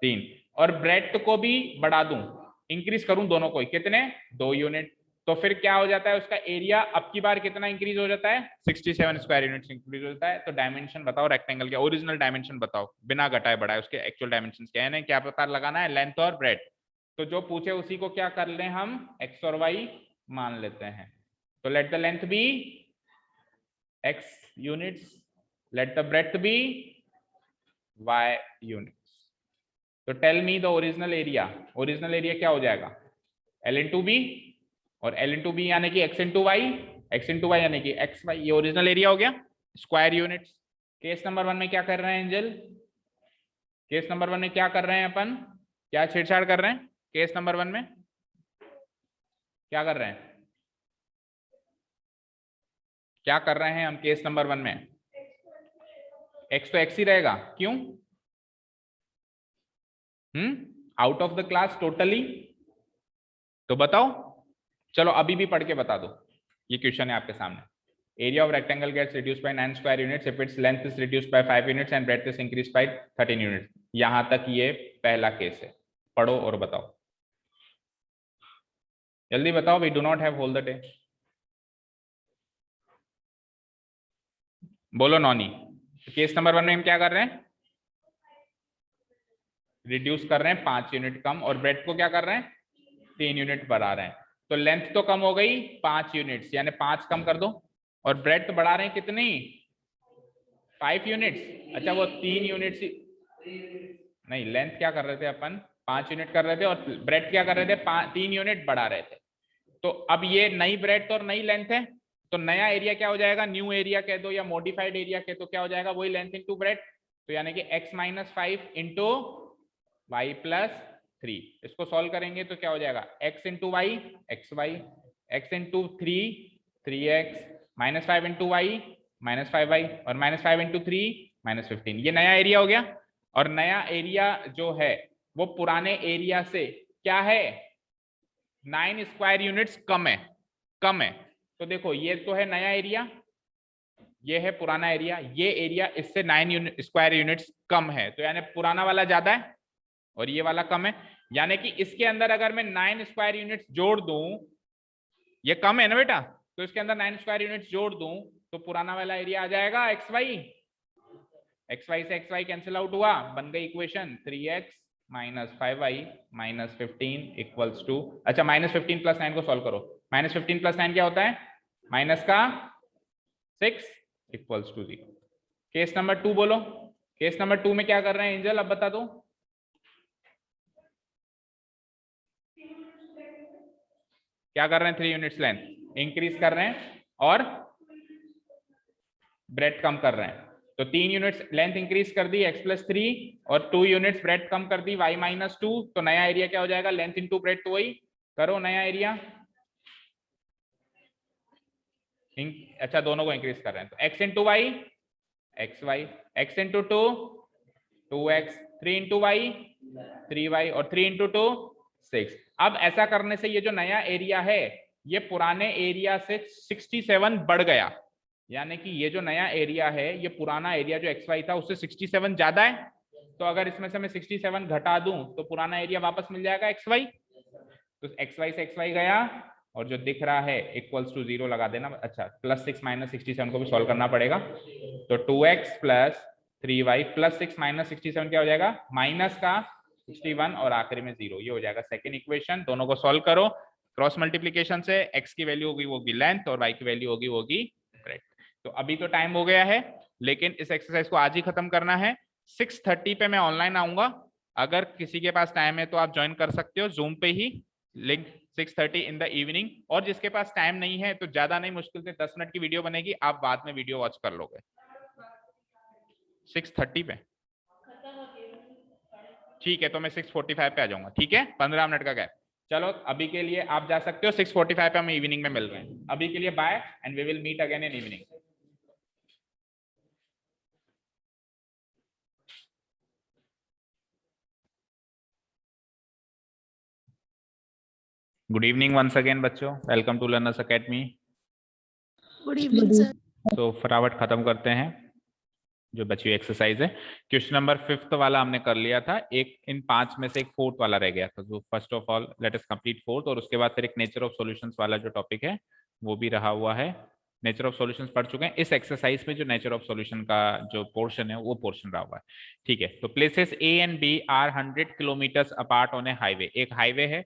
3, और ब्रेड्थ को भी बढ़ा दूं, इंक्रीज करूं दोनों को, कितने, 2 यूनिट, तो फिर क्या हो जाता है, उसका एरिया अब की बार कितना इंक्रीज हो जाता है, 67 स्क्वायर यूनिट्स इंक्रीज हो जाता है। तो डायमेंशन बताओ रेक्टेंगल के, ओरिजिनल डायमेंशन बताओ, बिना घटाए बढ़ाए, उसके एक्चुअल डायमेंशन क्या है, क्या पता लगाना है, लेंथ और ब्रेड्थ। तो जो पूछे उसी को क्या कर लें हम, एक्स और वाई मान लेते हैं। तो let the length be x units, let the breadth be y units. तो tell me the original area. Original area क्या हो जाएगा, एल इंटू बी, और एल इंटू बी यानी कि X into Y, x into Y यानी कि X Y, ये ओरिजिनल एरिया हो गया, स्क्वायर यूनिट्स। केस नंबर 1 में क्या कर रहे हैं एंजल, केस नंबर 1 में क्या कर रहे हैं अपन, क्या छेड़छाड़ कर रहे हैं केस नंबर 1 में, क्या कर रहे हैं, क्या कर रहे हैं हम केस नंबर 1 में, एक्स तो एक्स ही रहेगा, क्यों, out of the class totally, तो बताओ, चलो अभी भी पढ़ के बता दो, ये क्वेश्चन है आपके सामने। Area of rectangle gets reduced by 9 square units if its length is reduced by 5 units and breadth is increased by 13 units. यहां तक ये पहला केस है, पढ़ो और बताओ, जल्दी बताओ, we do not have whole the day, बोलो नॉनी। केस नंबर 1 में हम क्या कर रहे हैं, रिड्यूस कर रहे हैं 5 यूनिट कम, और ब्रेड्थ को क्या कर रहे हैं 3 यूनिट बढ़ा रहे हैं, तो लेंथ तो कम हो गई 5 यूनिट्स, यानी 5 कम कर दो, और ब्रेड्थ बढ़ा रहे हैं कितनी 5 यूनिट्स। अच्छा वो 3 यूनिट्स नहीं, लेंथ क्या कर रहे थे अपन 5 यूनिट कर रहे थे, और ब्रेड्थ क्या कर रहे थे 3 यूनिट बढ़ा रहे थे। तो अब ये नई ब्रेड्थ और नई लेंथ है, तो नया एरिया क्या हो जाएगा, न्यू एरिया कह दो या मॉडिफाइड एरिया कह दो, क्या हो जाएगा वही लेंथ इंटू ब्रेड्थ, तो यानी कि x minus 5 into y plus 3। इसको सॉल्व करेंगे तो क्या हो जाएगा x into Y x y, x into 3 minus 5 into y minus 5y, और माइनस 5 इंटू 3 माइनस 15। ये नया एरिया हो गया, और नया एरिया जो है वो पुराने एरिया से क्या है 9 स्क्वायर यूनिट्स कम है, कम है। तो देखो ये तो है नया एरिया, ये है पुराना एरिया, ये एरिया इससे 9 स्क्वायर यूनिट्स कम है, तो यानी पुराना वाला ज्यादा है और ये वाला कम है, यानी कि इसके अंदर अगर मैं 9 स्क्वायर यूनिट्स जोड़ दूं, ये कम है ना बेटा, तो इसके अंदर 9 स्क्वायर यूनिट्स जोड़ दूं तो पुराना वाला एरिया आ जाएगा एक्स वाई, एक्स वाई से एक्स वाई कैंसिल आउट हुआ, बन गई equation 3x minus 5y minus 15 equals to, अच्छा माइनस 15 प्लस 9 को सॉल्व करो, माइनस 15 प्लस 9 क्या होता है माइनस का 6 इक्वल्स टू 0। केस नंबर 2 बोलो, केस नंबर 2 में क्या कर रहे हैं एंजल, अब बता दो, क्या कर रहे हैं 3 यूनिट्स लेंथ इंक्रीज कर रहे हैं और ब्रेड कम कर रहे हैं, तो 3 यूनिट्स लेंथ इंक्रीज कर दी x प्लस 3 और 2 यूनिट्स ब्रेड कम कर दी y माइनस 2, तो नया एरिया क्या हो जाएगा लेंथ इंटू ब्रेड, तो वही करो नया एरिया, अच्छा दोनों को इंक्रीज कर रहे हैं, तो x into Y x y, x into 2 2x, 3 into y 3y, और 3 इंटू 2 6। अब ऐसा करने से ये जो नया एरिया है ये पुराने एरिया से 67 बढ़ गया, यानी कि ये जो नया एरिया है ये पुराना एरिया जो xy था उससे 67 ज्यादा है, तो अगर इसमें से मैं 67 घटा दूं तो पुराना एरिया वापस मिल जाएगा xy, तो xy से xy गया और जो दिख रहा है इक्वल्स टू 0 लगा देना, अच्छा प्लस 6 माइनस 67 को भी सॉल्व करना पड़ेगा, तो 2x plus 3y plus 6 minus 67 क्या हो जाएगा माइनस का 61 और आखिरी में 0, ये हो जाएगा सेकेंड इक्वेशन। दोनों को सॉल्व करो, क्रॉस मल्टीप्लीकेशन से x की वैल्यू होगी वो होगी लेंथ और y की वैल्यू होगी वो होगी ब्रेड्थ। तो अभी तो टाइम हो गया है लेकिन इस एक्सरसाइज को आज ही खत्म करना है, 6:30 पे मैं ऑनलाइन आऊंगा, अगर किसी के पास टाइम है तो आप ज्वाइन कर सकते हो जूम पे ही, लिंक 6:30 इन द इवनिंग, और जिसके पास टाइम नहीं है तो ज्यादा नहीं मुश्किल से 10 मिनट की वीडियो बनेगी, आप बाद में वीडियो वॉच कर लोगे 6:30 पे, ठीक है तो मैं 6:45 पे आ जाऊंगा, ठीक है 15 मिनट का गैप। चलो अभी के लिए आप जा सकते हो, 6:45 पे हम इवनिंग में मिल रहे हैं, अभी के लिए bye and we will meet again in evening. Good evening once again बच्चों, welcome to Learners Academy. Good evening sir. तो फटाफट खत्म करते हैं जो बची हुई एक्सरसाइज है। क्वेश्चन नंबर 5th वाला हमने कर लिया था, एक इन 5 में से एक 4th वाला रह गया था, तो first of all let us complete 4th, और उसके बाद फिर एक नेचर ऑफ सॉल्यूशंस वाला जो टॉपिक है वो भी रहा हुआ है। नेचर ऑफ सॉल्यूशंस पढ़ चुके हैं, इस एक्सरसाइज में जो नेचर ऑफ सॉल्यूशन का जो पोर्शन है वो पोर्शन रहा हुआ है, ठीक है। तो places A and B are 100 kilometre apart on a highway, एक हाईवे है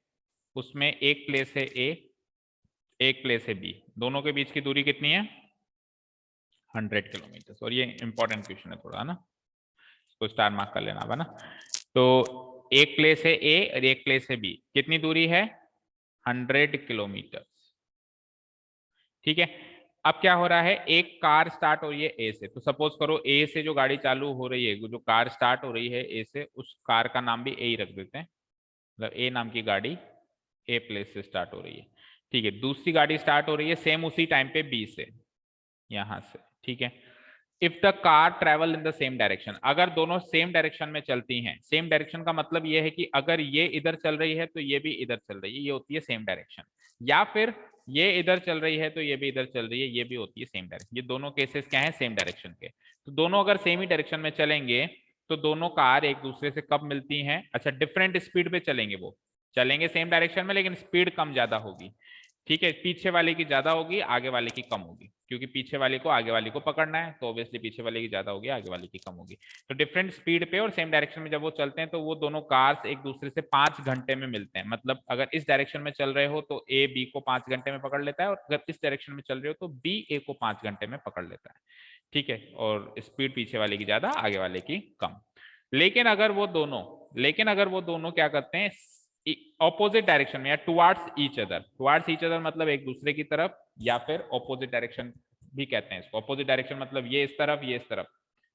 उसमें एक प्लेस है ए, एक प्लेस है बी, दोनों के बीच की दूरी कितनी है 100 किलोमीटर, और ये इंपॉर्टेंट क्वेश्चन है थोड़ा ना, इसको स्टार मार्क कर लेना है ना। तो एक प्लेस है ए और एक प्लेस है बी, कितनी दूरी है 100 किलोमीटर। ठीक है, अब क्या हो रहा है, एक कार स्टार्ट हो रही है ए से, तो सपोज करो ए से जो गाड़ी चालू हो रही है, जो कार स्टार्ट हो रही है ए से, उस कार का नाम भी ए ही रख देते हैं, मतलब ए नाम की गाड़ी ए प्लेस से स्टार्ट हो रही है। ठीक है, दूसरी गाड़ी स्टार्ट हो रही है सेम उसी टाइम पे बी से, यहां से। ठीक है, if the car travel in the same direction, अगर दोनों सेम डायरेक्शन में चलती हैं, सेम डायरेक्शन का मतलब ये है कि अगर ये इधर चल रही है तो ये भी इधर चल रही है, ये होती है सेम डायरेक्शन, या फिर ये इधर चल रही है तो ये भी इधर चल रही है, ये भी होती है सेम डायरेक्शन। ये दोनों केसेस क्या है, सेम डायरेक्शन के। तो दोनों अगर सेम ही डायरेक्शन में चलेंगे तो दोनों कार एक दूसरे से कब मिलती हैं, अच्छा डिफरेंट स्पीड पे चलेंगे, वो चलेंगे सेम डायरेक्शन में लेकिन स्पीड कम ज्यादा होगी। ठीक है, पीछे वाले की ज्यादा होगी, आगे वाले की कम होगी, क्योंकि पीछे वाले को आगे वाले को पकड़ना है, तो ऑब्वियसली पीछे वाले की ज्यादा होगी, आगे वाले की कम होगी। तो डिफरेंट स्पीड पे और सेम डायरेक्शन में जब वो चलते हैं तो वो दोनों कार्स एक दूसरे से 5 घंटे में मिलते हैं। मतलब अगर इस डायरेक्शन में चल रहे हो तो ए बी को 5 घंटे में पकड़ लेता है, और अगर इस डायरेक्शन में चल रहे हो तो बी ए को 5 घंटे में पकड़ लेता है। ठीक है, और स्पीड पीछे वाले की ज्यादा, आगे वाले की कम। लेकिन अगर वो दोनों क्या करते हैं, ऑपोजिट डायरेक्शन में या टुवार्ड्स ईच अदर मतलब एक दूसरे की तरफ, या फिर ऑपोजिट डायरेक्शन भी कहते हैं इसको। ऑपोजिट डायरेक्शन मतलब ये इस तरफ, ये इस तरफ,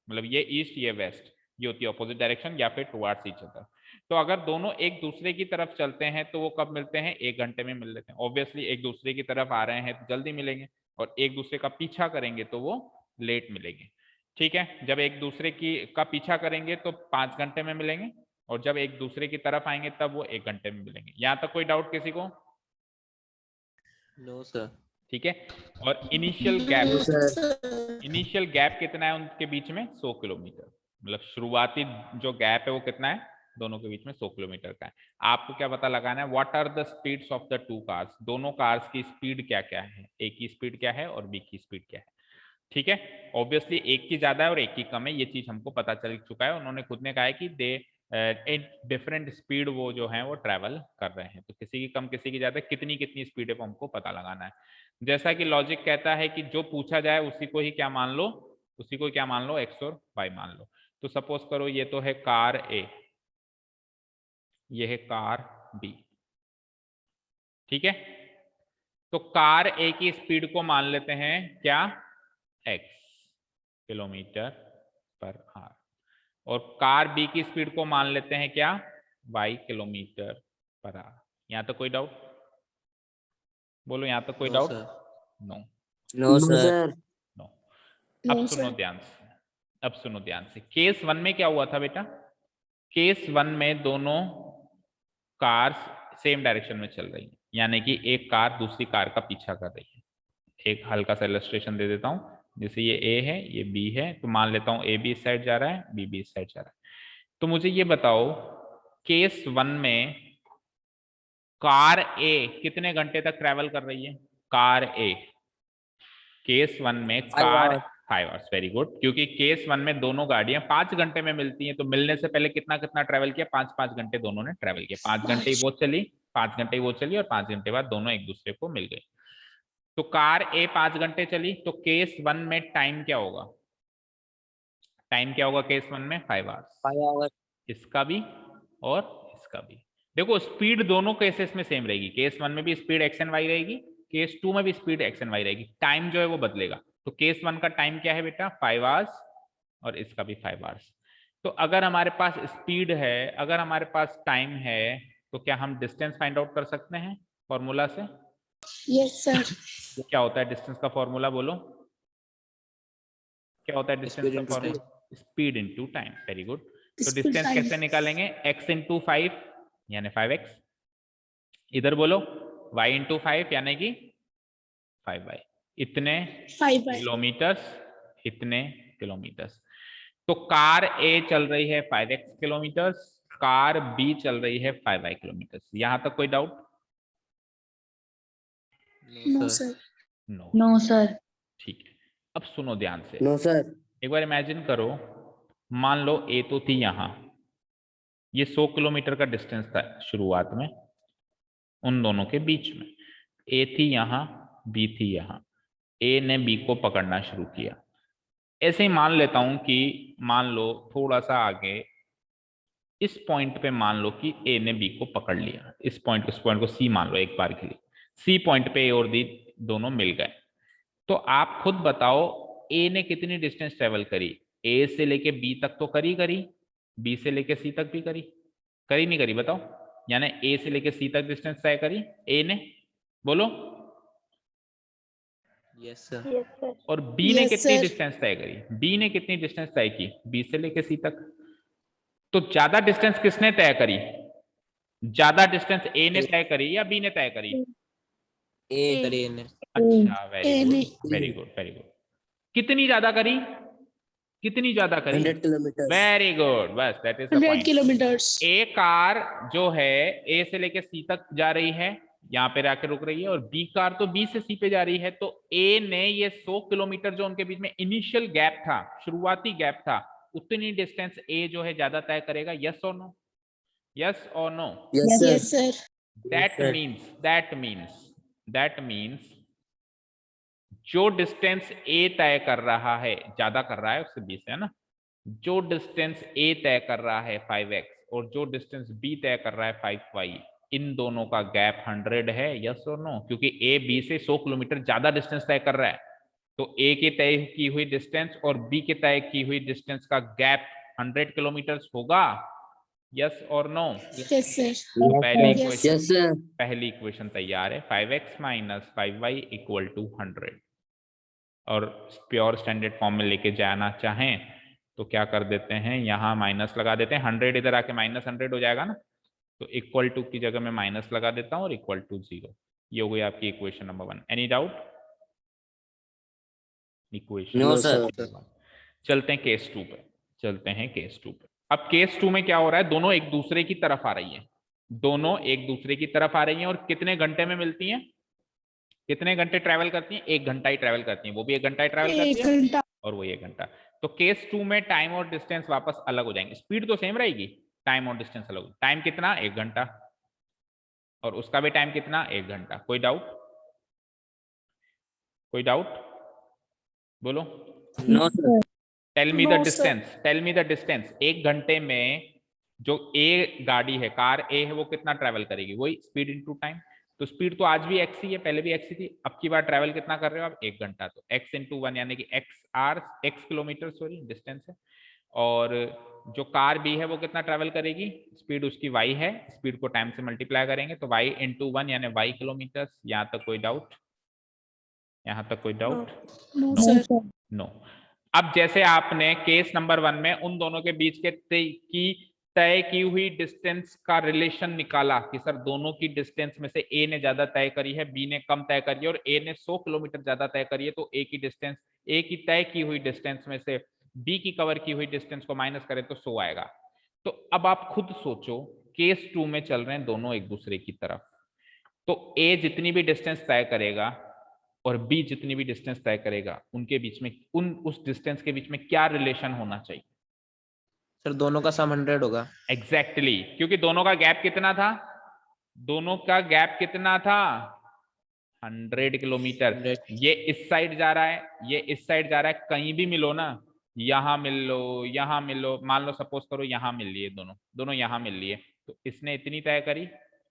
मतलब ये ईस्ट ये वेस्ट, ये होती है ऑपोजिट डायरेक्शन, या फिर टुवार्ड्स ईच अदर। तो अगर दोनों एक दूसरे की तरफ चलते हैं तो वो कब मिलते हैं, 1 घंटे में मिल लेते हैं। ऑब्वियसली एक दूसरे की तरफ आ रहे हैं तो जल्दी मिलेंगे, और एक दूसरे का पीछा करेंगे तो वो लेट मिलेंगे। ठीक है, जब एक दूसरे की का पीछा करेंगे तो 5 घंटे में मिलेंगे, और जब एक दूसरे की तरफ आएंगे तब वो 1 घंटे में मिलेंगे। यहां तक कोई डाउट किसी को? No sir. ठीक है, और इनिशियल गैप कितना है उनके बीच में, 100 किलोमीटर। मतलब शुरुआती जो गैप है वो कितना है, दोनों के बीच में 100 किलोमीटर का है। आपको क्या पता लगाना है, what are the speeds of the two cars, दोनों कार्स की स्पीड क्या क्या है, ए की स्पीड क्या है और बी की स्पीड क्या है। ठीक है, ऑब्वियसली एक की ज्यादा है और एक की कम है, ये चीज हमको पता चल चुका है। उन्होंने खुद ने कहा है कि दे डिफरेंट स्पीड वो जो है वो ट्रैवल कर रहे हैं, तो किसी की कम किसी की ज्यादा, कितनी कितनी स्पीड है वो हमको पता लगाना है। जैसा कि लॉजिक कहता है कि जो पूछा जाए उसी को ही क्या मान लो, उसी को क्या मान लो, एक्स और वाई मान लो। तो सपोज करो ये तो है कार ए, ये है कार बी। ठीक है, तो कार ए की स्पीड को मान लेते हैं क्या, x किलोमीटर पर आवर, और कार बी की स्पीड को मान लेते हैं क्या, y किलोमीटर पर आवर। यहां तक कोई डाउट, बोलो यहां तक कोई doubt? No no sir. No. अब सुनो ध्यान से, अब सुनो ध्यान से। केस 1 में क्या हुआ था बेटा, केस 1 में दोनों कार्स सेम डायरेक्शन में चल रही है, यानी कि एक कार दूसरी कार का पीछा कर रही है। एक हल्का सा इलस्ट्रेशन दे देता हूं, जैसे ये ए है ये बी है, तो मान लेता हूं ए बी इस साइड जा रहा है, बी बी इस साइड जा रहा है। तो मुझे ये बताओ, केस 1 में कार ए कितने घंटे तक ट्रेवल कर रही है, कार ए केस 1 में कार 5 आवर्स, वेरी गुड, क्योंकि केस 1 में दोनों गाड़ियां 5 घंटे में मिलती हैं, तो मिलने से पहले कितना कितना ट्रेवल किया, 5 घंटे दोनों ने ट्रेवल किया। 5 घंटे ही वो चली, 5 घंटे ही वो चली, और 5 घंटे बाद दोनों एक दूसरे को मिल गए। तो कार ए 5 घंटे चली, तो केस 1 में टाइम क्या होगा, टाइम क्या होगा केस 1 में, 5 आवर्स, इसका भी और इसका भी। देखो स्पीड दोनों केसेस में सेम रहेगी, केस 1 में भी स्पीड एक्स एंड वाई रहेगी, केस 2 में भी स्पीड एक्स एंड वाई रहेगी, टाइम जो है वो बदलेगा। तो केस 1 का टाइम क्या है बेटा, 5 आवर्स, और इसका भी 5 आवर्स। तो अगर हमारे पास स्पीड है, अगर हमारे पास टाइम है, तो क्या हम डिस्टेंस फाइंड आउट कर सकते हैं फॉर्मूला से? Yes sir. क्या होता है डिस्टेंस का फॉर्मूला, बोलो क्या होता है डिस्टेंस का formula, speed into time, very good. तो डिस्टेंस कैसे निकालेंगे, x इंटू 5 यानी 5x, इधर बोलो y इंटू 5 यानी कि 5y, इतने किलोमीटर्स, इतने किलोमीटर्स। तो कार A चल रही है 5x किलोमीटर्स, कार B चल रही है 5y किलोमीटर्स। यहां तक कोई doubt? No sir. No sir. ठीक है, अब सुनो ध्यान से, नो सर। एक बार इमेजिन करो, मान लो A तो थी यहां, ये 100 किलोमीटर का डिस्टेंस था शुरुआत में उन दोनों के बीच में, ए थी यहां बी थी यहां, ए ने बी को पकड़ना शुरू किया। ऐसे ही मान लेता हूं कि मान लो थोड़ा सा आगे इस पॉइंट पे मान लो कि ए ने बी को पकड़ लिया, इस पॉइंट को सी मान लो एक बार के लिए, सी पॉइंट पे ए और डी दोनों मिल गए। तो आप खुद बताओ ए ने कितनी डिस्टेंस ट्रेवल करी, ए से लेके बी तक तो करी, बी से लेके सी तक भी करी नहीं करी बताओ? यानी ए से लेके सी तक डिस्टेंस तय करी ए ने, बोलो। Yes sir. Yes, sir. और बी ने Yes, कितनी sir. डिस्टेंस तय करी, बी ने कितनी डिस्टेंस तय की बी से लेके सी तक? तो ज्यादा डिस्टेंस किसने तय करी, ज्यादा डिस्टेंस ए ने तय करी या बी ने तय करी? ए करिए ने। अच्छा, वेरी A गुड ने वेरी गुड वेरी गुड। कितनी ज्यादा करी, कितनी ज्यादा करी? 100 किलोमीटर। वेरी गुड, बस that is the 100 point. kilometers. A car जो है ए से लेके सी तक जा रही है, यहाँ पे आके रुक रही है, और बी कार तो बी से सी पे जा रही है। तो ए ने ये 100 किलोमीटर जो उनके बीच में इनिशियल गैप था, शुरुआती गैप था, उतनी डिस्टेंस ए जो है ज्यादा तय करेगा। यस और नो, यस और no? Yes Yes, sir. That means जो डिस्टेंस ए तय कर रहा है, ज्यादा कर रहा है उससे 20 है ना, जो डिस्टेंस ए तय कर रहा है 5x और जो डिस्टेंस बी तय कर रहा है 5y, इन दोनों का गैप 100 है। यस और नो? क्योंकि ए बी से 100 किलोमीटर ज्यादा डिस्टेंस तय कर रहा है, तो ए के तय की हुई डिस्टेंस और बी के तय की हुई डिस्टेंस का गैप 100 किलोमीटर होगा। यस और नो? Yes, sir. पहली इक्वेशन तैयार है, 5x minus 5y equal to 100। और प्योर स्टैंडर्ड फॉर्म में लेके जाना चाहें तो क्या कर देते हैं, यहाँ माइनस लगा देते हैं, 100 इधर आके माइनस 100 हो जाएगा ना, तो इक्वल टू की जगह में माइनस लगा देता हूँ और इक्वल टू 0। ये हो गई आपकी equation number 1। Any doubt? Equation no sir. चलते हैं केस 2 पे। अब केस 2 में क्या हो रहा है, दोनों एक दूसरे की तरफ आ रही है, दोनों एक दूसरे की तरफ आ रही हैं, और कितने घंटे में मिलती हैं, कितने घंटे ट्रेवल करती हैं? 1 घंटा ही ट्रेवल करती हैं, वो भी 1 घंटा ही ट्रेवल करती है 1 घंटा. और वो 1 घंटा। तो केस 2 में टाइम और डिस्टेंस वापस अलग हो जाएंगे, स्पीड तो सेम रहेगी, टाइम और डिस्टेंस अलग। टाइम कितना? 1 घंटा, और उसका भी टाइम कितना? 1 घंटा। कोई डाउट? कोई डाउट? बोलो। No sir. Tell me No, the distance 1 घंटे में जो ए गाड़ी है, कार ए है, वो कितना ट्रेवल करेगी? वही स्पीड इनटू टाइम। तो स्पीड तो आज भी एक्स ही है, पहले भी एक्स ही थी, अब की बार ट्रेवल कितना कर रहे हो आप? 1 घंटा। तो एक्स इंटू 1 यानी कि एक्स किलोमीटर सॉरी डिस्टेंस है, और जो कार बी है वो कितना ट्रेवल करेगी? स्पीड उसकी वाई है, स्पीड को टाइम से मल्टीप्लाई करेंगे तो वाई इंटू 1 यानी वाई किलोमीटर। यहाँ तक कोई डाउट? यहाँ तक कोई डाउट? No, sir. नो। अब जैसे आपने केस नंबर 1 में उन दोनों के बीच के तय की हुई डिस्टेंस का रिलेशन निकाला कि सर दोनों की डिस्टेंस में से ए ने ज्यादा तय करी है, बी ने कम तय करी है, और ए ने 100 किलोमीटर ज्यादा तय करी है, तो ए की तय की हुई डिस्टेंस में से बी की कवर की हुई डिस्टेंस को माइनस करें तो 100 आएगा। तो अब आप खुद सोचो, केस 2 में चल रहे हैं दोनों एक दूसरे की तरफ, तो ए जितनी भी डिस्टेंस तय करेगा और बी जितनी भी डिस्टेंस तय करेगा, उनके बीच में उस डिस्टेंस के बीच में क्या रिलेशन होना चाहिए? सर दोनों का सम 100 होगा। एग्जैक्टली क्योंकि दोनों का गैप कितना था? दोनों का गैप कितना था? 100 किलोमीटर। 100। ये इस साइड जा रहा है, ये इस साइड जा रहा है, कहीं भी मिलो ना, यहाँ मिल लो, यहाँ मिल लो, मान लो सपोज करो यहाँ मिल लिए, दोनों यहाँ मिल लिए, तो इसने इतनी तय करी,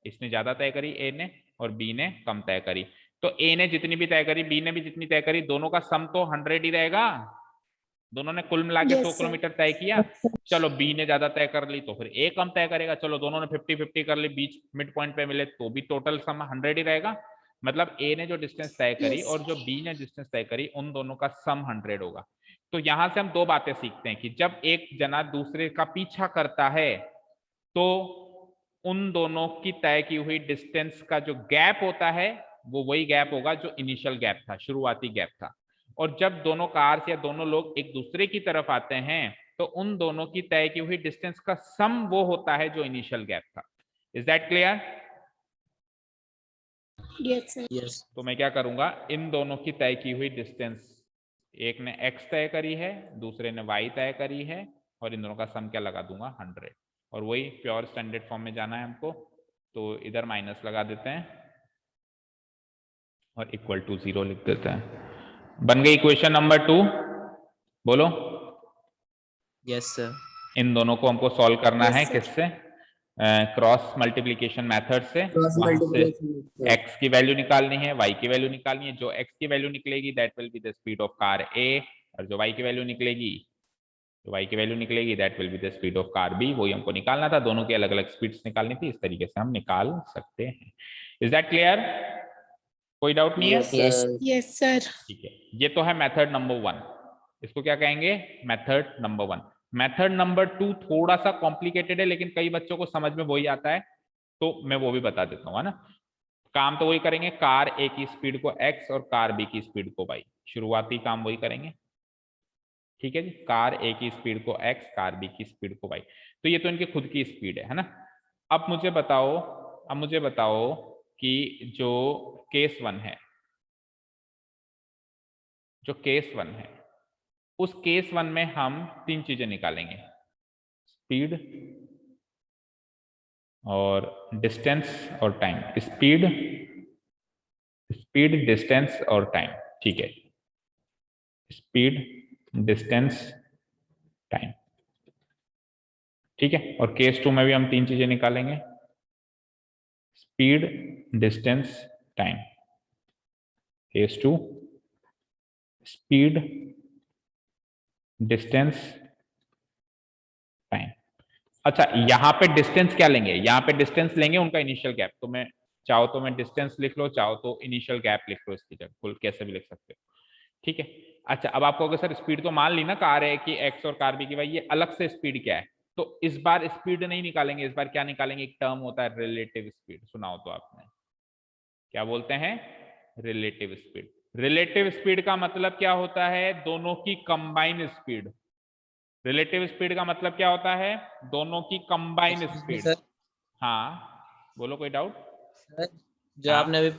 इसने ज्यादा तय करी ए ने, और बी ने कम तय करी। तो ए ने जितनी भी तय करी, बी ने भी जितनी तय करी, दोनों का सम तो 100 ही रहेगा। दोनों ने कुल मिला के 100 किलोमीटर तय किया। चलो बी ने ज्यादा तय कर ली तो फिर ए कम तय करेगा, चलो दोनों ने 50-50 कर ली, बीच मिड पॉइंट पे मिले तो भी टोटल सम 100 ही रहेगा। मतलब ए ने जो डिस्टेंस तय करी और जो बी ने डिस्टेंस तय करी, उन दोनों का सम 100 होगा। तो यहां से हम 2 बातें सीखते हैं कि जब एक जना दूसरे का पीछा करता है तो उन दोनों की तय की हुई डिस्टेंस का जो गैप होता है वो वही गैप होगा जो इनिशियल गैप था, शुरुआती गैप था। और जब दोनों कार्स या दोनों लोग एक दूसरे की तरफ आते हैं तो उन दोनों की तय की हुई डिस्टेंस का सम वो होता है जो इनिशियल गैप था। Is that clear? Yes, sir. Yes. तो मैं क्या करूंगा, इन दोनों की तय की हुई डिस्टेंस, एक ने x तय करी है, दूसरे ने y तय करी है, और इन दोनों का सम क्या लगा दूंगा? 100। और वही प्योर स्टैंडर्ड फॉर्म में जाना है हमको, तो इधर माइनस लगा देते हैं और इक्वल टू 0 लिख देते हैं। बन गई इक्वेशन नंबर 2। बोलो। Yes sir. इन दोनों को हमको सॉल्व करना Yes, है sir. किससे, क्रॉस मल्टीप्लिकेशन मेथड से। क्रॉस वहां से मल्टीप्लिकेशन x की वैल्यू निकालनी है, y की वैल्यू निकालनी है। जो x की वैल्यू निकलेगी that will be the speed of car A, और जो y की वैल्यू निकलेगी, that will be the speed of car B। वही हमको निकालना था, दोनों की अलग अलग स्पीड्स निकालनी थी, इस तरीके से हम निकाल सकते हैं। Is that clear? कोई डाउट नहीं है? Yes. Yes, sir. ठीक है, ये तो है मेथड नंबर 1, इसको क्या कहेंगे, मेथड नंबर 1। मेथड नंबर 2 थोड़ा सा कॉम्प्लिकेटेड है, लेकिन कई बच्चों को समझ में वही आता है, तो मैं वो भी बता देता हूँ, है ना। काम तो वही करेंगे, कार A की स्पीड को x और कार B की स्पीड को y, शुरुआती काम वही करेंगे। ठीक है जी, कार A की स्पीड को x, कार B की स्पीड को y। तो ये तो इनकी खुद की स्पीड है ना। अब मुझे बताओ कि जो केस 1 है, उस केस 1 में हम 3 चीजें निकालेंगे, स्पीड और डिस्टेंस और टाइम। स्पीड डिस्टेंस और टाइम, ठीक है, स्पीड डिस्टेंस टाइम, ठीक है। और केस 2 में भी हम 3 चीजें निकालेंगे, speed distance time. Case 2 speed distance time. अच्छा, यहाँ पे डिस्टेंस क्या लेंगे, यहाँ पे डिस्टेंस लेंगे उनका इनिशियल गैप। तो मैं चाहो तो मैं डिस्टेंस लिख लो, चाहो तो इनिशियल गैप लिख लो, इसकी जगह कुल कैसे भी लिख सकते हो, ठीक है। अच्छा, अब आपको अगर सर स्पीड तो मान ली ना, कार है कि एक्स और कार बी की, भाई ये अलग से स्पीड क्या है, तो इस बार स्पीड नहीं निकालेंगे, इस बार क्या निकालेंगे, एक टर्म होता है रिलेटिव स्पीड, सुना हो तो आपने, क्या बोलते हैं, रिलेटिव स्पीड। रिलेटिव स्पीड का मतलब क्या होता है, दोनों की कंबाइन स्पीड। रिलेटिव स्पीड का मतलब क्या होता है, दोनों की कंबाइन स्पीड। सर, हाँ बोलो, कोई डाउट? सर, जो हाँ? आपने अभी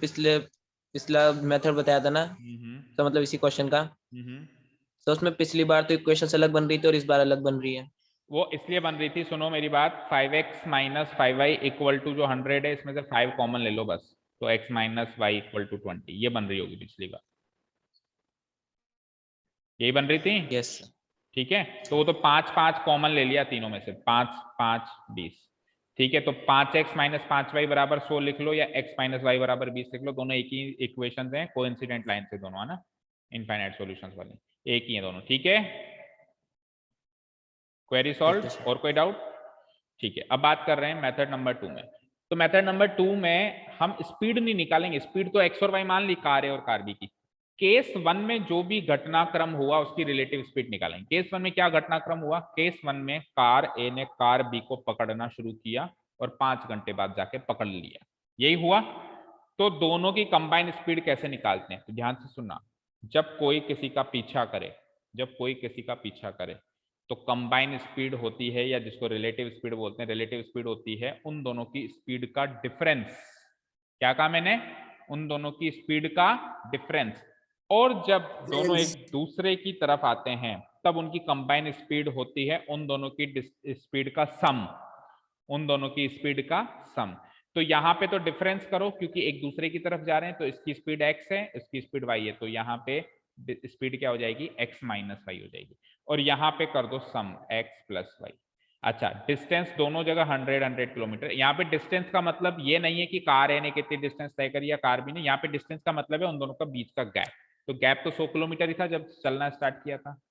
पिछला मेथड बताया था ना, तो मतलब इसी क्वेश्चन का, तो उसमें पिछली बार तो इक्वेशन अलग बन रही थी और इस बार अलग बन रही है। वो इसलिए बन रही थी, सुनो मेरी बात, 5x minus 5y equal to जो 100 है, इसमें से 5 कॉमन ले लो बस, तो x minus y equal to 20, ये बन रही होगी पिछली बार, यही बन रही थी। Yes sir. ठीक है, तो वो तो 5 5 कॉमन ले लिया तीनों में से, 5 5 20, ठीक है। तो 5x माइनस 5y बराबर 100 लिख लो, या x माइनस वाई बराबर 20 लिख लो, दोनों एक ही इक्वेशन हैं, कोइंसिडेंट लाइन से दोनों, है ना, इनफाइनाइट सॉल्यूशंस वाली, एक ही है दोनों, ठीक है। क्वेरी सॉल्व, और कोई डाउट? ठीक है, अब बात कर रहे हैं मेथड नंबर 2 में। तो मेथड नंबर 2 में हम स्पीड नहीं निकालेंगे, स्पीड तो x और y मान ली, कार A और कार B की। केस 1 में जो भी घटनाक्रम हुआ उसकी रिलेटिव स्पीड निकालेंगे। केस 1 में क्या घटनाक्रम हुआ, केस 1 में कार A ने कार B को पकड़ना शुरू किया और 5 घंटे बाद जाके पकड़ लिया, यही हुआ। तो दोनों की कंबाइन स्पीड कैसे निकालते हैं, तो ध्यान से सुनना, जब कोई किसी का पीछा करे तो कंबाइन स्पीड होती है, या जिसको रिलेटिव स्पीड बोलते हैं, रिलेटिव स्पीड होती है उन दोनों की स्पीड का डिफरेंस। क्या कहा मैंने, उन दोनों की स्पीड का डिफरेंस। और जब दोनों एक दूसरे की तरफ आते हैं तब उनकी कंबाइन स्पीड होती है उन दोनों की स्पीड का सम, तो यहाँ पे तो डिफरेंस करो, क्योंकि एक दूसरे की तरफ जा रहे हैं, तो इसकी स्पीड x है, इसकी स्पीड y है, तो यहाँ पे स्पीड क्या हो जाएगी, x माइनस वाई हो जाएगी। और यहाँ पे कर दो सम, x प्लस वाई। अच्छा, डिस्टेंस दोनों जगह 100 किलोमीटर। यहाँ पे डिस्टेंस का मतलब ये नहीं है कि कार ए ने कितनी डिस्टेंस तय करी या कार बी ने, यहाँ पे डिस्टेंस का मतलब है उन दोनों का बीच का गैप। तो गैप तो 100 किलोमीटर ही था जब चलना स्टार्ट किया था,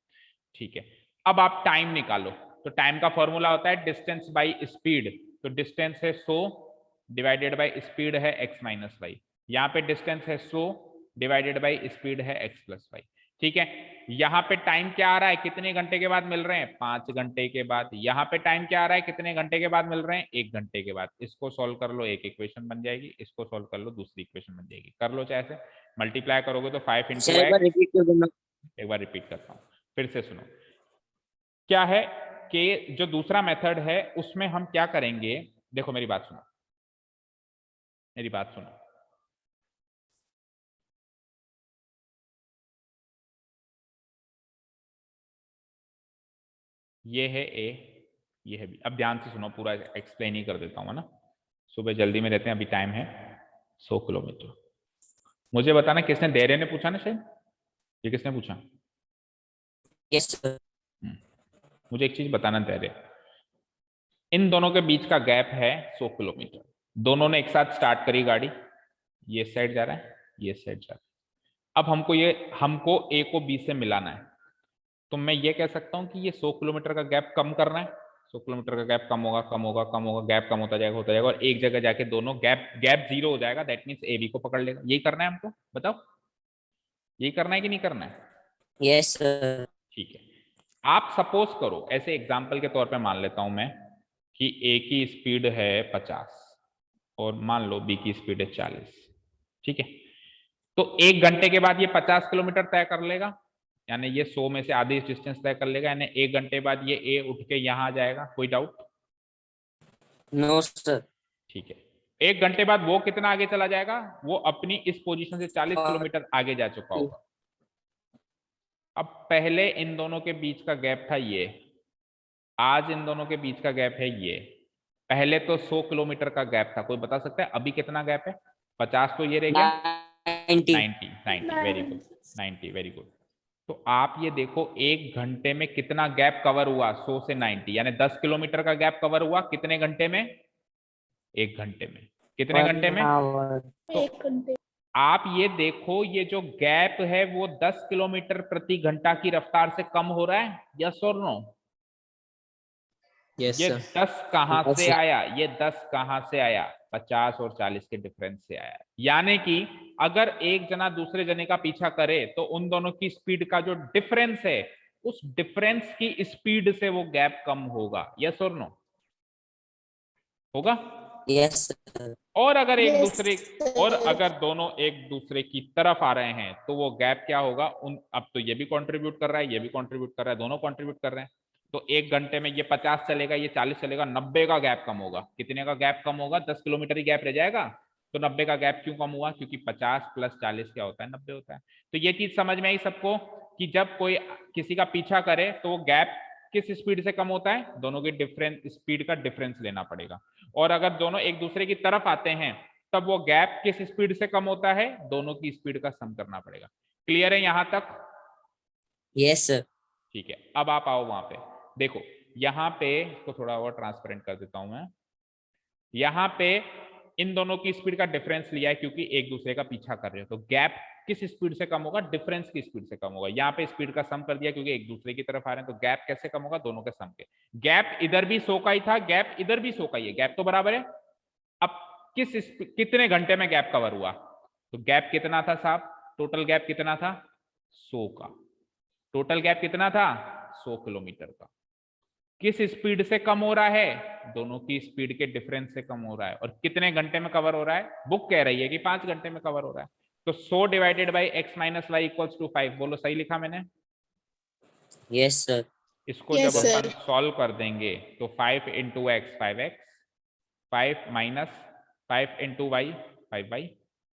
ठीक है। अब आप टाइम निकालो, तो टाइम का फॉर्मूला होता है डिस्टेंस बाई स्पीड। तो डिस्टेंस है 100 डिवाइडेड बाई स्पीड है x माइनस वाई। यहाँ पे डिस्टेंस है 100 डिवाइडेड बाई स्पीड है x प्लस वाई, ठीक है। यहाँ पे टाइम क्या आ रहा है, कितने घंटे के बाद मिल रहे हैं, 5 घंटे के बाद। यहाँ पे टाइम क्या आ रहा है, कितने घंटे के बाद मिल रहे हैं, 1 घंटे के बाद। इसको सॉल्व कर लो, एक इक्वेशन बन जाएगी, इसको सॉल्व कर लो, दूसरी इक्वेशन बन जाएगी। कर लो, चाहे से मल्टीप्लाई करोगे तो 5 इंटू एक बार एक्स। रिपीट कर देना। एक बार रिपीट करता हूँ, फिर से सुनो, क्या है कि जो दूसरा मेथड है उसमें हम क्या करेंगे, देखो मेरी बात सुनो, ये है ए, ये है बी। अब ध्यान से सुनो, पूरा एक्सप्लेन ही कर देता हूँ, है ना, सुबह जल्दी में रहते हैं, अभी टाइम है 100 किलोमीटर। मुझे बताना किसने, धैर्य ने पूछा ना शायद, ये किसने पूछा? Yes sir. मुझे एक चीज बताना धैर्य, इन दोनों के बीच का गैप है 100 किलोमीटर। दोनों ने एक साथ स्टार्ट करी गाड़ी, ये साइड जा रहा है, ये साइड जा रहा है। अब हमको ए को बी से मिलाना है, तो मैं ये कह सकता हूं कि ये 100 किलोमीटर का गैप कम करना है। 100 किलोमीटर का गैप कम होगा, कम होगा, कम होगा, गैप कम होता जाएगा और एक जगह जाके दोनों गैप जीरो हो जाएगा। दैट मीन्स ए बी को पकड़ लेगा। यही करना है हमको, बताओ यही करना है कि नहीं करना है? Yes sir. ठीक है, आप सपोज करो, ऐसे एग्जाम्पल के तौर पे मान लेता हूं मैं कि ए की स्पीड है 50 और मान लो बी की स्पीड है 40। ठीक है, तो 1 घंटे के बाद ये 50 किलोमीटर तय कर लेगा, यानी ये 100 में से आधी डिस्टेंस तय कर लेगा, यानी 1 घंटे बाद ये ए उठ के यहाँ आ जाएगा। कोई डाउट? No sir. ठीक है, 1 घंटे बाद वो कितना आगे चला जाएगा? वो अपनी इस पोजीशन से 40 किलोमीटर आगे जा चुका होगा। अब पहले इन दोनों के बीच का गैप था ये, आज इन दोनों के बीच का गैप है ये। पहले तो 100 किलोमीटर का गैप था। कोई बता सकता है अभी कितना गैप है? 50 तो ये रह गया, 90 वेरी गुड, 90 वेरी गुड। तो आप ये देखो 1 घंटे में कितना गैप कवर हुआ, 100 से 90, यानी 10 किलोमीटर का गैप कवर हुआ कितने घंटे में? 1 घंटे में। कितने घंटे में? तो 1 घंटे। आप ये देखो, ये जो गैप है वो 10 किलोमीटर प्रति घंटा की रफ्तार से कम हो रहा है, यस और नो? यस ये सर। 10 कहां से आया? ये 10 कहां से आया? 50 और 40 के डिफरेंस से आया। यानी कि अगर एक जना दूसरे जने का पीछा करे तो उन दोनों की स्पीड का जो डिफरेंस है, उस डिफरेंस की स्पीड से वो गैप कम होगा, यस और नो? होगा? Yes sir. और अगर Yes, और sir. अगर दोनों एक दूसरे की तरफ आ रहे हैं तो वो गैप क्या होगा? अब तो ये भी कंट्रीब्यूट कर रहा है, ये भी कंट्रीब्यूट कर रहा है, दोनों कंट्रीब्यूट कर रहे हैं। तो 1 घंटे में ये 50 चलेगा, ये 40 चलेगा, 90 का गैप कम होगा। कितने का गैप कम होगा? 10 किलोमीटर ही गैप रह जाएगा। तो 90 का गैप क्यों कम हुआ? क्योंकि 50 + 40 क्या होता है? 90 होता है। तो ये चीज समझ में आई सबको कि जब कोई किसी का पीछा करे तो वो गैप किस स्पीड से कम होता है? दोनों की डिफरेंस स्पीड का डिफरेंस लेना पड़ेगा। और अगर दोनों एक दूसरे की तरफ आते हैं तब वो गैप किस स्पीड से कम होता है? दोनों की स्पीड का सम करना पड़ेगा। क्लियर है यहां तक? Yes sir. ठीक है, अब आप आओ वहां पे। देखो यहाँ पे इसको थोड़ा और ट्रांसपेरेंट कर देता हूं मैं। यहाँ पे इन दोनों की स्पीड का डिफरेंस लिया है क्योंकि एक दूसरे का पीछा कर रहे हो। तो गैप किस स्पीड से कम होगा? डिफरेंस की स्पीड से कम होगा। यहाँ पे स्पीड का सम कर दिया क्योंकि एक दूसरे की तरफ आ रहे हैं। तो गैप कैसे कम होगा? दोनों के सम के। गैप इधर भी 100 का ही था, गैप इधर भी 100 का ही है, गैप तो बराबर है। अब कितने घंटे में गैप कवर हुआ? तो गैप कितना था साहब? टोटल गैप कितना था? 100 का। टोटल गैप कितना था? 100 किलोमीटर का। किस स्पीड से कम हो रहा है? दोनों की स्पीड के डिफरेंस से कम हो रहा है। और कितने घंटे में कवर हो रहा है? बुक कह रही है कि 5 घंटे में कवर हो रहा है। तो 100 divided by x minus y equals to 5। बोलो सही लिखा मैंने? Yes sir. इसको Yes, जब अपन sir. सॉल्व कर देंगे तो 5 into x 5x, 5 minus 5 into y 5y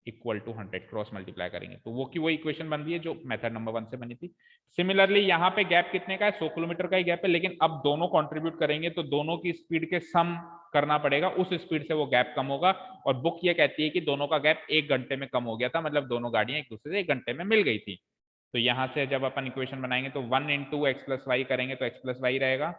equal to 100 cross multiply करेंगे तो वो की वो इक्वेशन बन रही है जो मेथड नंबर 1 से बनी थी। सिमिलरली यहाँ पे गैप कितने का है? 100 किलोमीटर का ही गैप है, लेकिन अब दोनों कंट्रीब्यूट करेंगे तो दोनों की स्पीड के सम करना पड़ेगा, उस स्पीड से वो गैप कम होगा। और बुक ये कहती है कि दोनों का गैप 1 घंटे में कम हो गया था, मतलब दोनों गाड़ियां एक दूसरे से 1 घंटे में मिल गई थी। तो यहाँ से जब अपन इक्वेशन बनाएंगे तो 1 इंटू एक्स प्लस वाई करेंगे तो x प्लस वाई रहेगा